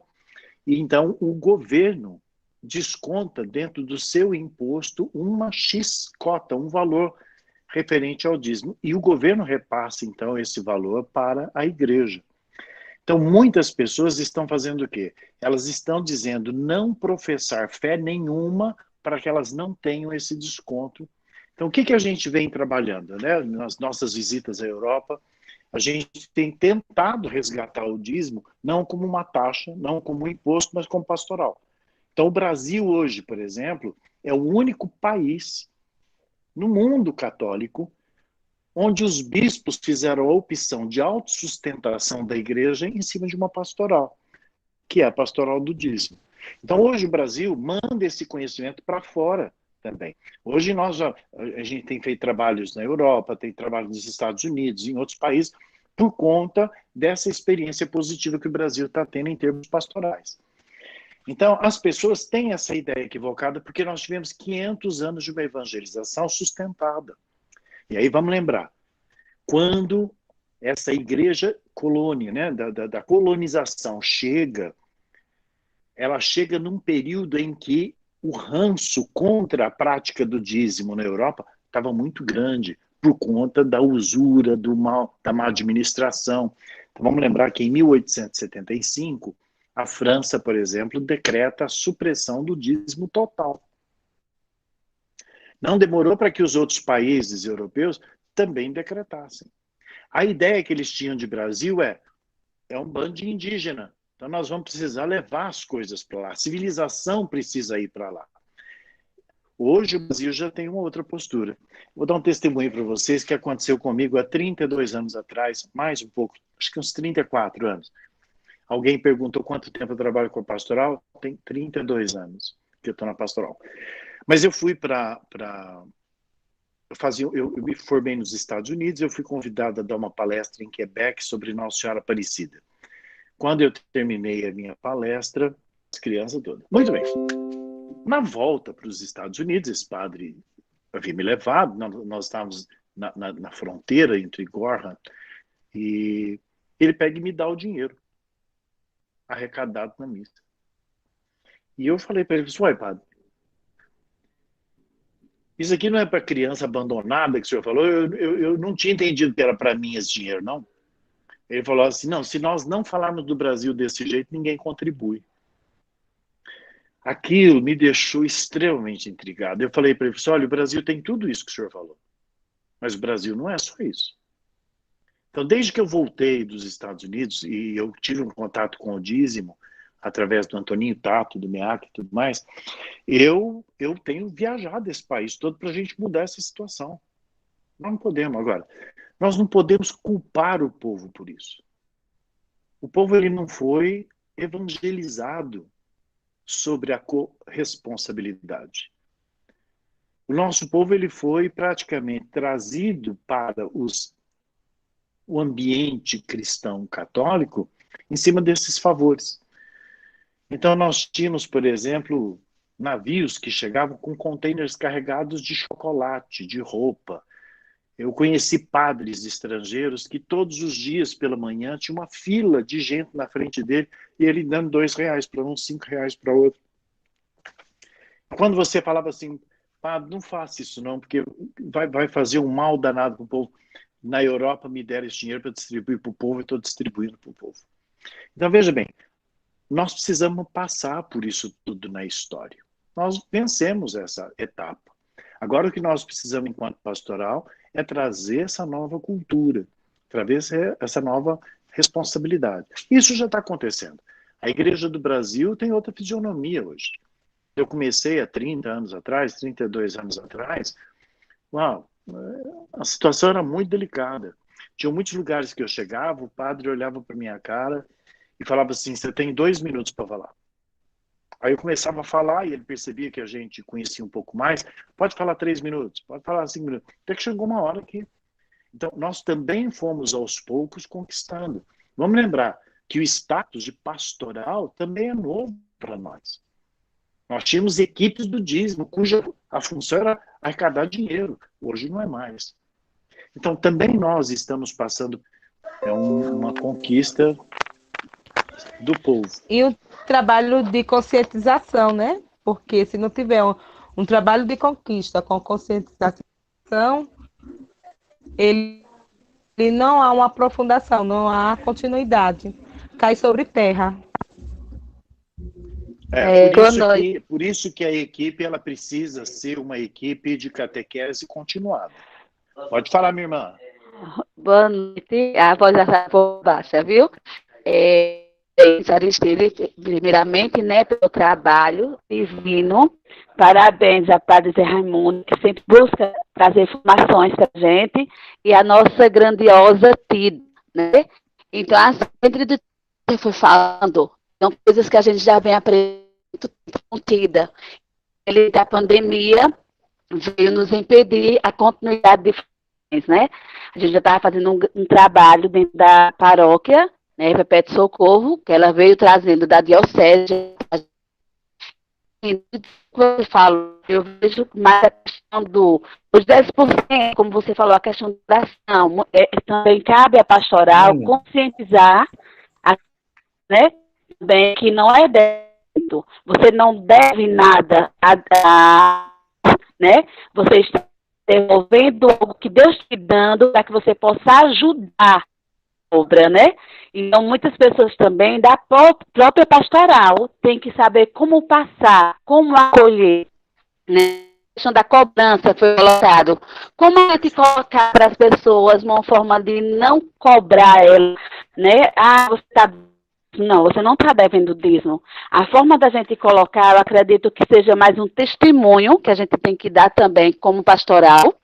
e então o governo desconta dentro do seu imposto uma X cota, um valor referente ao dízimo, e o governo repassa, então, esse valor para a igreja. Então, muitas pessoas estão fazendo o quê? Elas estão dizendo não professar fé nenhuma para que elas não tenham esse desconto. Então, o que a gente vem trabalhando, né? Nas nossas visitas à Europa, a gente tem tentado resgatar o dízimo não como uma taxa, não como um imposto, mas como pastoral. Então, o Brasil hoje, por exemplo, é o único país no mundo católico onde os bispos fizeram a opção de autossustentação da igreja em cima de uma pastoral, que é a pastoral do dízimo. Então, hoje o Brasil manda esse conhecimento para fora também. Hoje a gente tem feito trabalhos na Europa, tem trabalho nos Estados Unidos, em outros países, por conta dessa experiência positiva que o Brasil está tendo em termos pastorais. Então, as pessoas têm essa ideia equivocada porque nós tivemos 500 anos de uma evangelização sustentada. E aí vamos lembrar, quando essa igreja colônia, né, da colonização chega, ela chega num período em que o ranço contra a prática do dízimo na Europa estava muito grande, por conta da usura, da má administração. Então, vamos lembrar que em 1875, a França, por exemplo, decreta a supressão do dízimo total. Não demorou para que os outros países europeus também decretassem. A ideia que eles tinham de Brasil é um bando de indígena. Então nós vamos precisar levar as coisas para lá. A civilização precisa ir para lá. Hoje o Brasil já tem uma outra postura. Vou dar um testemunho para vocês que aconteceu comigo há 32 anos atrás, mais um pouco, acho que uns 34 anos. Alguém perguntou quanto tempo eu trabalho com a pastoral? Tem 32 anos que eu estou na pastoral. Mas eu fui eu me formei nos Estados Unidos, eu fui convidado a dar uma palestra em Quebec sobre Nossa Senhora Aparecida. Quando eu terminei a minha palestra, as crianças todas. Muito bem. Na volta para os Estados Unidos, esse padre havia me levado, nós estávamos na fronteira entre Gorham, e ele pega e me dá o dinheiro arrecadado na missa. E eu falei para ele, uai, padre, isso aqui não é para criança abandonada que o senhor falou? Eu não tinha entendido que era para mim esse dinheiro, não. Ele falou assim, não, se nós não falarmos do Brasil desse jeito, ninguém contribui. Aquilo me deixou extremamente intrigado. Eu falei para ele, olha, o Brasil tem tudo isso que o senhor falou, mas o Brasil não é só isso. Então, desde que eu voltei dos Estados Unidos e eu tive um contato com o dízimo, através do Antoninho Tato, do MEAC e tudo mais, eu tenho viajado esse país todo para a gente mudar essa situação. Nós não podemos agora. Nós não podemos culpar o povo por isso. O povo ele não foi evangelizado sobre a corresponsabilidade. O nosso povo ele foi praticamente trazido para o ambiente cristão católico em cima desses favores. Então nós tínhamos, por exemplo, navios que chegavam com containers carregados de chocolate, de roupa. Eu conheci padres estrangeiros que todos os dias pela manhã tinha uma fila de gente na frente dele e ele dando R$2 para um, R$5 para outro. Quando você falava assim, padre, não faça isso não, porque vai fazer um mal danado para o povo. Na Europa me deram esse dinheiro para distribuir para o povo e estou distribuindo para o povo. Então veja bem, nós precisamos passar por isso tudo na história. Nós vencemos essa etapa. Agora o que nós precisamos, enquanto pastoral, é trazer essa nova cultura, trazer essa nova responsabilidade. Isso já está acontecendo. A Igreja do Brasil tem outra fisionomia hoje. Eu comecei há 30 anos atrás, 32 anos atrás, a situação era muito delicada. Tinha muitos lugares que eu chegava, o padre olhava para minha cara e falava assim, você tem 2 minutos para falar. Aí eu começava a falar e ele percebia que a gente conhecia um pouco mais. Pode falar 3 minutos, pode falar 5 minutos. Até que chegou uma hora que... Então, nós também fomos aos poucos conquistando. Vamos lembrar que o status de pastoral também é novo para nós. Nós tínhamos equipes do dízimo, cuja a função era arrecadar dinheiro. Hoje não é mais. Então, também nós estamos passando uma conquista do povo. E o trabalho de conscientização, né? Porque se não tiver um trabalho de conquista com conscientização, ele não há uma aprofundação, não há continuidade. Cai sobre terra. Por isso que a equipe ela precisa ser uma equipe de catequese continuada. Pode falar, minha irmã. Boa noite. A voz já está por baixa, viu? Aristide, primeiramente, né, pelo trabalho divino. Parabéns a Padre Zé Raimundo, que sempre busca trazer informações para a gente, e a nossa grandiosa TID, né? Então, a sempre do que foi falando, são coisas que a gente já vem aprendendo contida. Ele da pandemia veio nos impedir a continuidade de funções, né? A gente já estava fazendo um trabalho dentro da paróquia, né, Perpétuo Socorro, que ela veio trazendo da diocese. Eu falo, eu vejo mais a questão dos 10%, como você falou, a questão da oração. Também cabe a pastoral conscientizar, né, também que não é débito. Você não deve nada né? Você está devolvendo algo que Deus te dando para que você possa ajudar a obra, né? Então, muitas pessoas também da própria pastoral têm que saber como passar, como acolher, né? A questão da cobrança foi colocado. Como a gente colocar para as pessoas uma forma de não cobrar ela, né? Não, você não está devendo dízimo. A forma da gente colocar, eu acredito que seja mais um testemunho que a gente tem que dar também como pastoral.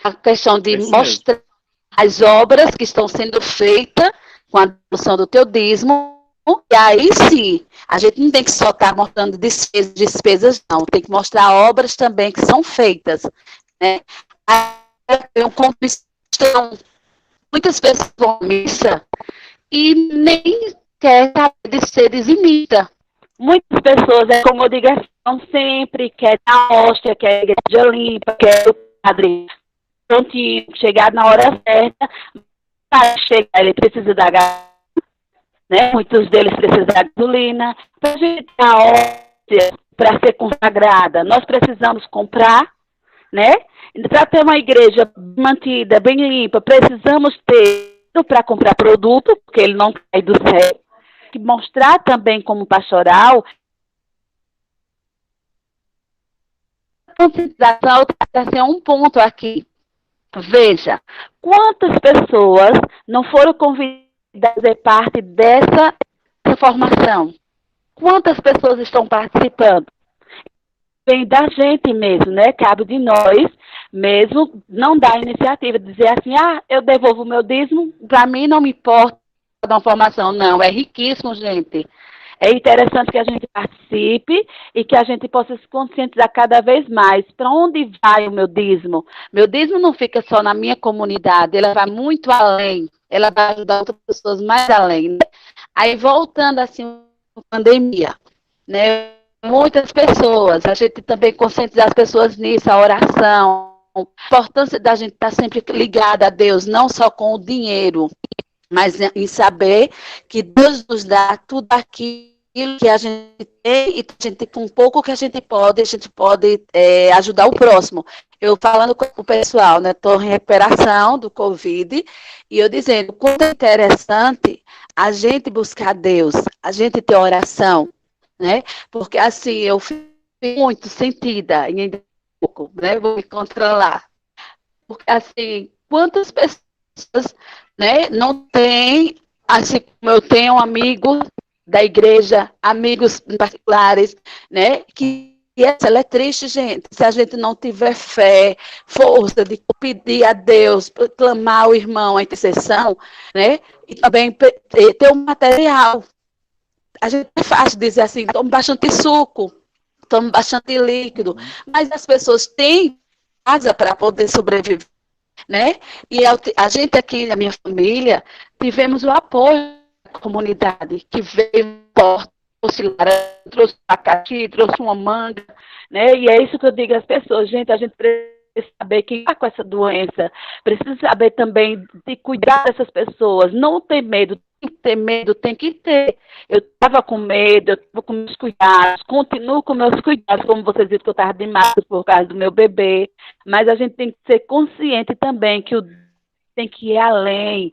A questão de mostrar as obras que estão sendo feitas com a devolução do teu dízimo. E aí sim, a gente não tem que só estar mostrando despesas, não. Tem que mostrar obras também que são feitas, né? Eu conquistão, muitas pessoas vão à missa e nem quer saber de ser dizimista. Muitas pessoas, como eu digo, sempre quer a hóstia, quer a igreja limpa, quer o padre prontinho, chegar na hora certa. Para chegar, ele precisa da gasolina, né? Muitos deles precisam da gasolina. Para a gente ter a hóstia, para ser consagrada, nós precisamos comprar, né? Para ter uma igreja mantida, bem limpa, precisamos ter para comprar produto, porque ele não cai do céu. Que mostrar também como pastoral a conscientização está sendo um ponto aqui. Veja, quantas pessoas não foram convidadas a fazer parte dessa formação? Quantas pessoas estão participando? Vem da gente mesmo, né? Cabe de nós mesmo não dar a iniciativa de dizer assim, eu devolvo o meu dízimo, para mim não me importa dar uma formação. Não, é riquíssimo, gente. É interessante que a gente participe e que a gente possa se conscientizar cada vez mais. Para onde vai o meu dízimo? Meu dízimo não fica só na minha comunidade, ela vai muito além. Ela vai ajudar outras pessoas mais além, né? Aí, voltando assim, a pandemia, né? Muitas pessoas, a gente também conscientizar as pessoas nisso, a oração, a importância da gente estar sempre ligada a Deus, não só com o dinheiro, mas em saber que Deus nos dá tudo aquilo que a gente tem e a gente, com pouco que a gente pode ajudar o próximo. Eu falando com o pessoal, né, estou em recuperação do Covid, e eu dizendo, quanto é interessante a gente buscar Deus, a gente ter oração, né, porque assim, eu fui muito sentida em pouco, né? Vou me controlar. Porque, assim, quantas pessoas, né, não têm, assim como eu tenho amigos da igreja, amigos particulares, né, que ela é triste, gente, se a gente não tiver fé, força de pedir a Deus, clamar ao irmão, a intercessão, né, e também ter um material. A gente é fácil dizer assim, tome bastante suco, tome bastante líquido, mas as pessoas têm casa para poder sobreviver, né? E a gente aqui, na minha família, tivemos o apoio da comunidade, que veio forte, trouxe abacaxi, trouxe uma manga, né? E é isso que eu digo às pessoas, gente, a gente precisa saber quem está com essa doença, precisa saber também de cuidar dessas pessoas, não ter medo, tem que ter medo, tem que ter. Eu estava com medo, eu estava com meus cuidados, continuo com meus cuidados, como vocês viram que eu estava de máscara por causa do meu bebê, mas a gente tem que ser consciente também que tem que ir além.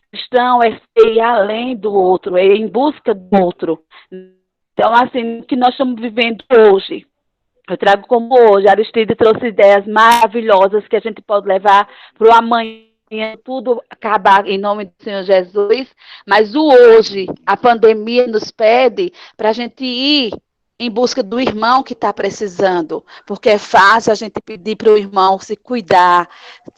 Cristão é ir além do outro, é ir em busca do outro. Então, assim, o que nós estamos vivendo hoje, eu trago como hoje, Aristide trouxe ideias maravilhosas que a gente pode levar para o amanhã, tudo acabar em nome do Senhor Jesus, mas o hoje, a pandemia nos pede para a gente ir em busca do irmão que está precisando, porque é fácil a gente pedir para o irmão se cuidar,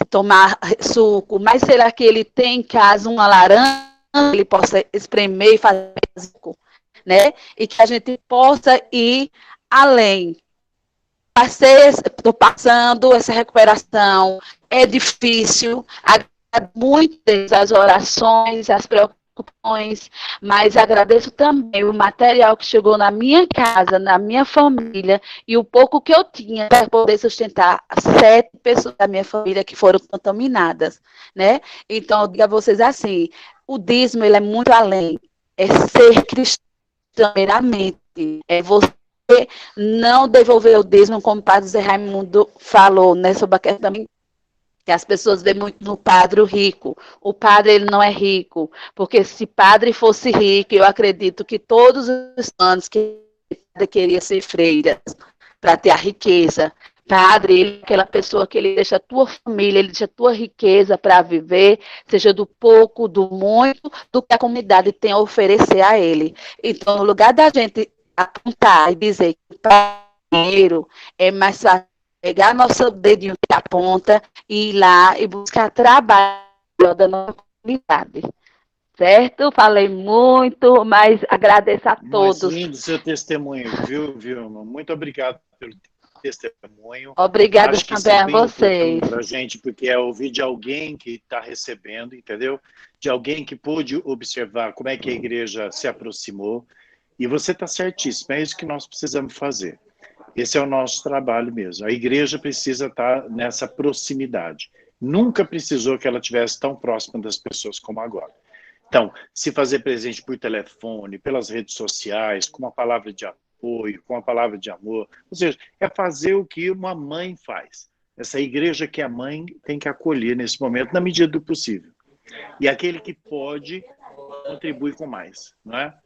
tomar suco, mas será que ele tem em casa uma laranja que ele possa espremer e fazer suco, né? E que a gente possa ir além. Estou passando essa recuperação, é difícil, muitas as orações, as preocupações, mas agradeço também o material que chegou na minha casa, na minha família, e o pouco que eu tinha para poder sustentar 7 pessoas da minha família que foram contaminadas, né? Então, eu digo a vocês assim, o dízimo, ele é muito além, é ser cristão primeiramente, é você não devolver o dízimo, como o padre Zé Raimundo falou, né, sobre a questão também, que as pessoas veem muito no padre rico. O padre, ele não é rico, porque se padre fosse rico, eu acredito que todos os anos que ele queria ser freira, para ter a riqueza. Padre, ele é aquela pessoa que ele deixa a tua família, ele deixa a tua riqueza para viver, seja do pouco, do muito, do que a comunidade tem a oferecer a ele. Então, no lugar da gente apontar e dizer que o dinheiro é mais fácil pegar nosso dedinho que aponta e ir lá e buscar trabalho da nossa comunidade. Certo? Falei muito, mas agradeço a todos. Mas lindo seu testemunho, viu, Vilma? Muito obrigado pelo testemunho. Obrigada também a vocês. Para a gente, porque é ouvir de alguém que está recebendo, entendeu? De alguém que pôde observar como é que a igreja se aproximou. E você está certíssimo, é isso que nós precisamos fazer. Esse é o nosso trabalho mesmo. A igreja precisa estar nessa proximidade. Nunca precisou que ela estivesse tão próxima das pessoas como agora. Então, se fazer presente por telefone, pelas redes sociais, com uma palavra de apoio, com uma palavra de amor, ou seja, é fazer o que uma mãe faz. Essa igreja que é mãe tem que acolher nesse momento, na medida do possível. E aquele que pode, contribui com mais, não é?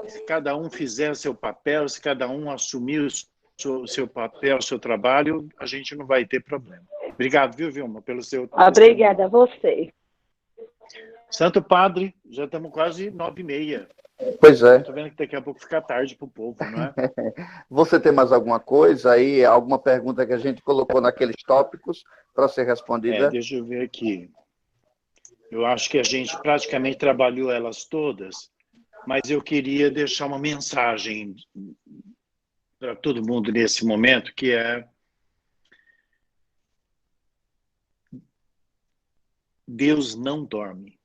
Se cada um fizer seu papel, se cada um assumir o seu papel, o seu trabalho, a gente não vai ter problema. Obrigado, viu, Vilma, pelo seu Obrigada a você. Santo Padre, já estamos quase 9h30. Pois é. Estou vendo que daqui a pouco fica tarde para o povo, não é? Você tem mais alguma coisa aí, alguma pergunta que a gente colocou naqueles tópicos para ser respondida? Deixa eu ver aqui. Eu acho que a gente praticamente trabalhou elas todas, mas eu queria deixar uma mensagem para todo mundo nesse momento, que é: Deus não dorme.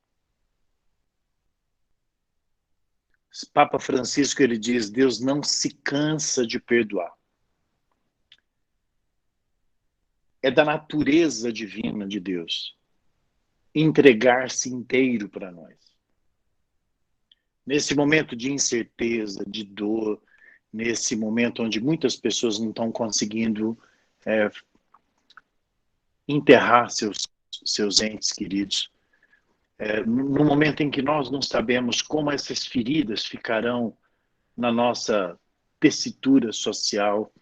Papa Francisco, ele diz, Deus não se cansa de perdoar. É da natureza divina de Deus entregar-se inteiro para nós. Nesse momento de incerteza, de dor, nesse momento onde muitas pessoas não estão conseguindo enterrar seus entes queridos, no momento em que nós não sabemos como essas feridas ficarão na nossa tessitura social,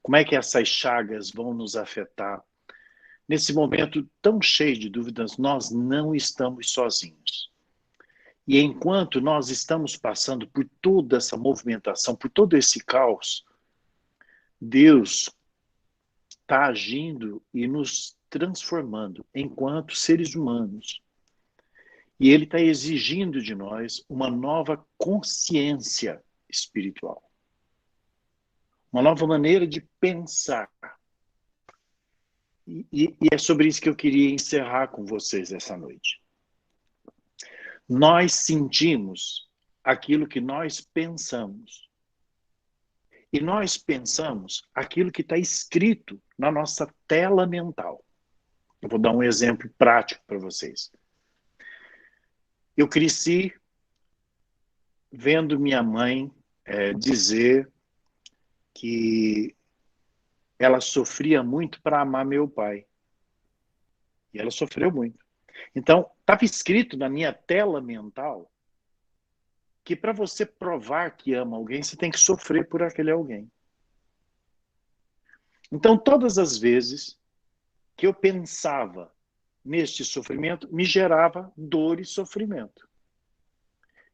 Como é que essas chagas vão nos afetar? Nesse momento tão cheio de dúvidas, nós não estamos sozinhos. E enquanto nós estamos passando por toda essa movimentação, por todo esse caos, Deus está agindo e nos transformando enquanto seres humanos. E Ele está exigindo de nós uma nova consciência espiritual. Uma nova maneira de pensar. E é sobre isso que eu queria encerrar com vocês essa noite. Nós sentimos aquilo que nós pensamos. E nós pensamos aquilo que está escrito na nossa tela mental. Eu vou dar um exemplo prático para vocês. Eu cresci vendo minha mãe dizer que ela sofria muito para amar meu pai. E ela sofreu muito. Então, estava escrito na minha tela mental que para você provar que ama alguém, você tem que sofrer por aquele alguém. Então, todas as vezes que eu pensava neste sofrimento, me gerava dor e sofrimento.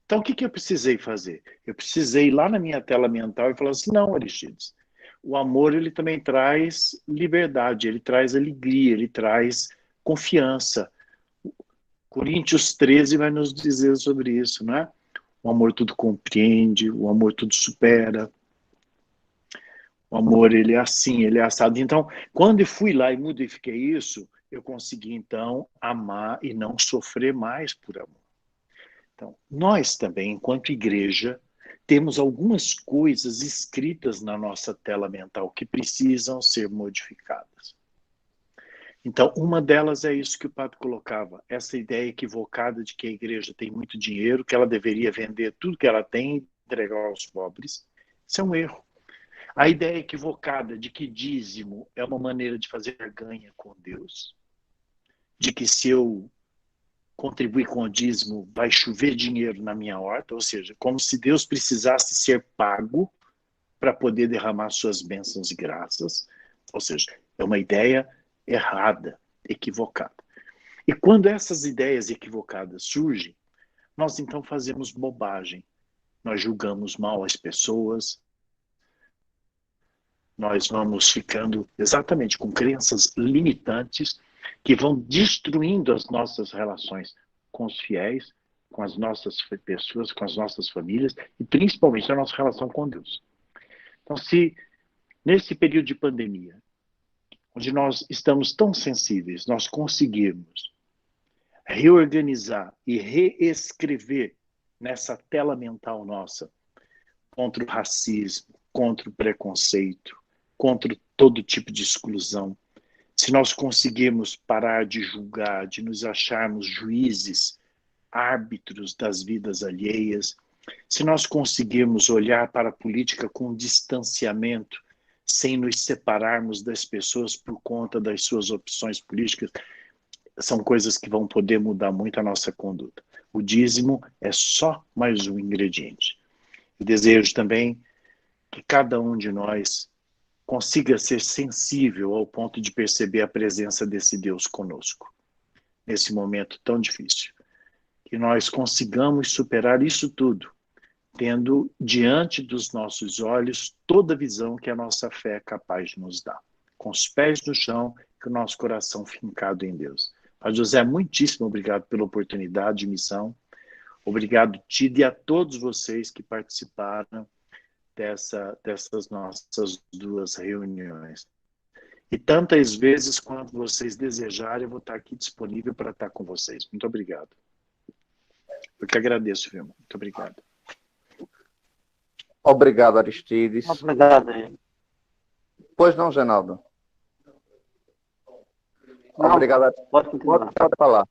Então, o que eu precisei fazer? Eu precisei ir lá na minha tela mental e falar assim, não, Aristides, o amor ele também traz liberdade, ele traz alegria, ele traz confiança. Coríntios 13 vai nos dizer sobre isso, não é? O amor tudo compreende, o amor tudo supera. O amor, ele é assim, ele é assado. Então, quando eu fui lá e modifiquei isso, eu consegui, então, amar e não sofrer mais por amor. Então, nós também, enquanto igreja, temos algumas coisas escritas na nossa tela mental que precisam ser modificadas. Então, uma delas é isso que o padre colocava, essa ideia equivocada de que a igreja tem muito dinheiro, que ela deveria vender tudo que ela tem e entregar aos pobres. Isso é um erro. A ideia equivocada de que dízimo é uma maneira de fazer ganha com Deus, de que se eu contribuir com o dízimo vai chover dinheiro na minha horta, ou seja, como se Deus precisasse ser pago para poder derramar suas bênçãos e graças, ou seja, é uma ideia errada, equivocada. E quando essas ideias equivocadas surgem, nós então fazemos bobagem. Nós julgamos mal as pessoas, nós vamos ficando exatamente com crenças limitantes que vão destruindo as nossas relações com os fiéis, com as nossas pessoas, com as nossas famílias e principalmente a nossa relação com Deus. Então, se nesse período de pandemia, onde nós estamos tão sensíveis, nós conseguirmos reorganizar e reescrever nessa tela mental nossa contra o racismo, contra o preconceito, contra todo tipo de exclusão, se nós conseguirmos parar de julgar, de nos acharmos juízes, árbitros das vidas alheias, se nós conseguirmos olhar para a política com distanciamento, sem nos separarmos das pessoas por conta das suas opções políticas, são coisas que vão poder mudar muito a nossa conduta. O dízimo é só mais um ingrediente. Eu desejo também que cada um de nós consiga ser sensível ao ponto de perceber a presença desse Deus conosco, nesse momento tão difícil. Que nós consigamos superar isso tudo, tendo diante dos nossos olhos toda a visão que a nossa fé é capaz de nos dar. Com os pés no chão e o nosso coração fincado em Deus. Padre José, muitíssimo obrigado pela oportunidade de missão. Obrigado, Tida, e a todos vocês que participaram dessas nossas duas reuniões. E tantas vezes quanto vocês desejarem, eu vou estar aqui disponível para estar com vocês. Muito obrigado. Eu que agradeço, viu? Muito obrigado. Obrigado, Aristides. Obrigado. Pois não, Genaldo? Não, obrigado. Pode Pode falar.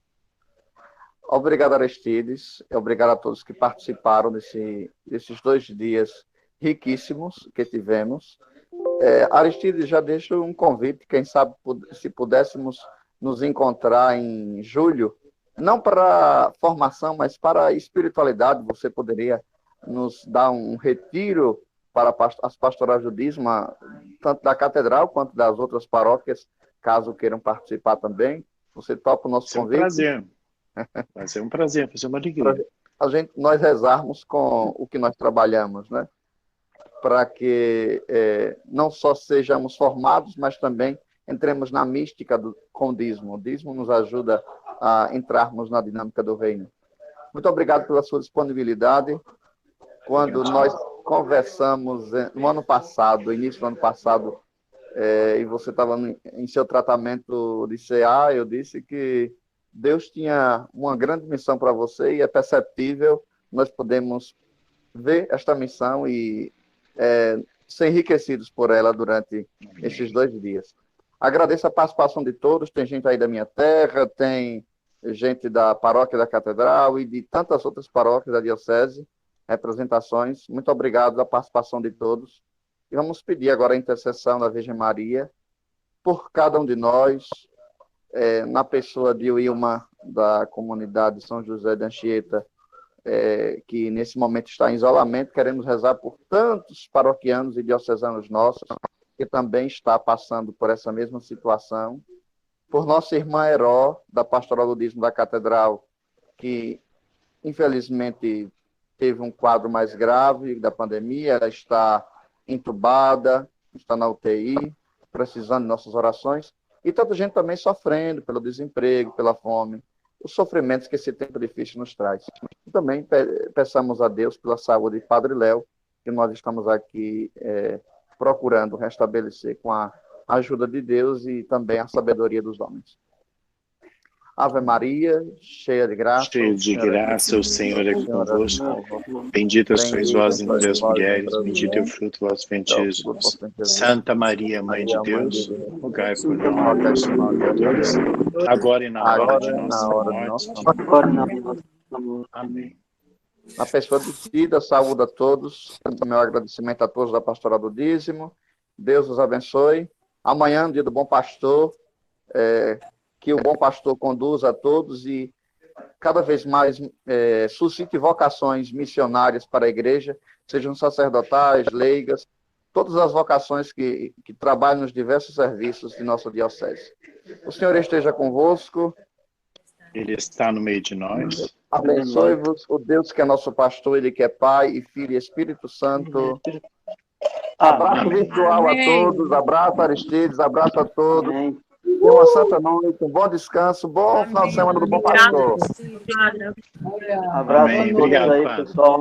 Obrigado, Aristides. Obrigado a todos que participaram desses 2 dias riquíssimos que tivemos. Aristides, já deixo um convite, quem sabe se pudéssemos nos encontrar em julho, não para formação, mas para espiritualidade, você poderia nos dar um retiro para as pastorais do dízimo, tanto da catedral quanto das outras paróquias, caso queiram participar também. Você topa o nosso convite? Vai ser um prazer, vai ser uma alegria. Nós rezarmos com o que nós trabalhamos, né? Para que não só sejamos formados, mas também entremos na mística com o dízimo. O dízimo nos ajuda a entrarmos na dinâmica do reino. Muito obrigado pela sua disponibilidade. Quando nós conversamos no ano passado, início do ano passado, e você estava em seu tratamento de CA, eu disse que Deus tinha uma grande missão para você e é perceptível, nós podemos ver esta missão e ser enriquecidos por ela durante esses 2 dias. Agradeço a participação de todos, tem gente aí da minha terra, tem gente da paróquia da Catedral e de tantas outras paróquias da Diocese, representações. Muito obrigado pela participação de todos. E vamos pedir agora a intercessão da Virgem Maria por cada um de nós, na pessoa de Wilma, da comunidade São José de Anchieta, que nesse momento está em isolamento. Queremos rezar por tantos paroquianos e diocesanos nossos, que também está passando por essa mesma situação. Por nossa irmã Heró, da Pastoral do Dízimo da Catedral, que infelizmente teve um quadro mais grave da pandemia, ela está entubada, está na UTI, precisando de nossas orações, e tanta gente também sofrendo pelo desemprego, pela fome, os sofrimentos que esse tempo difícil nos traz. E também peçamos a Deus pela saúde de Padre Léo, que nós estamos aqui procurando restabelecer com a ajuda de Deus e também a sabedoria dos homens. Ave Maria, cheia de graça. Cheia de graça, o Senhor é convosco. Bendita sois vós entre as mulheres, bendito é o fruto do vosso ventre, Jesus. Santa Maria, Mãe de Deus, rogai por nós, pecadores, agora e na hora de nossa morte. Amém. Na pessoa de Cida, saúde a todos. Meu agradecimento a todos da Pastoral do Dízimo. Deus os abençoe. Amanhã, dia do Bom Pastor, que o Bom Pastor conduza a todos e cada vez mais suscite vocações missionárias para a igreja, sejam sacerdotais, leigas, todas as vocações que trabalham nos diversos serviços de nossa diocese. O Senhor esteja convosco. Ele está no meio de nós. Abençoe-vos o Deus que é nosso pastor, Ele que é Pai e Filho e Espírito Santo. Abraço virtual a todos, abraço Aristides, abraço a todos. Tenha uma santa noite, um bom descanso, bom final de semana do Bom Pastor. Abraço a todos aí, pessoal.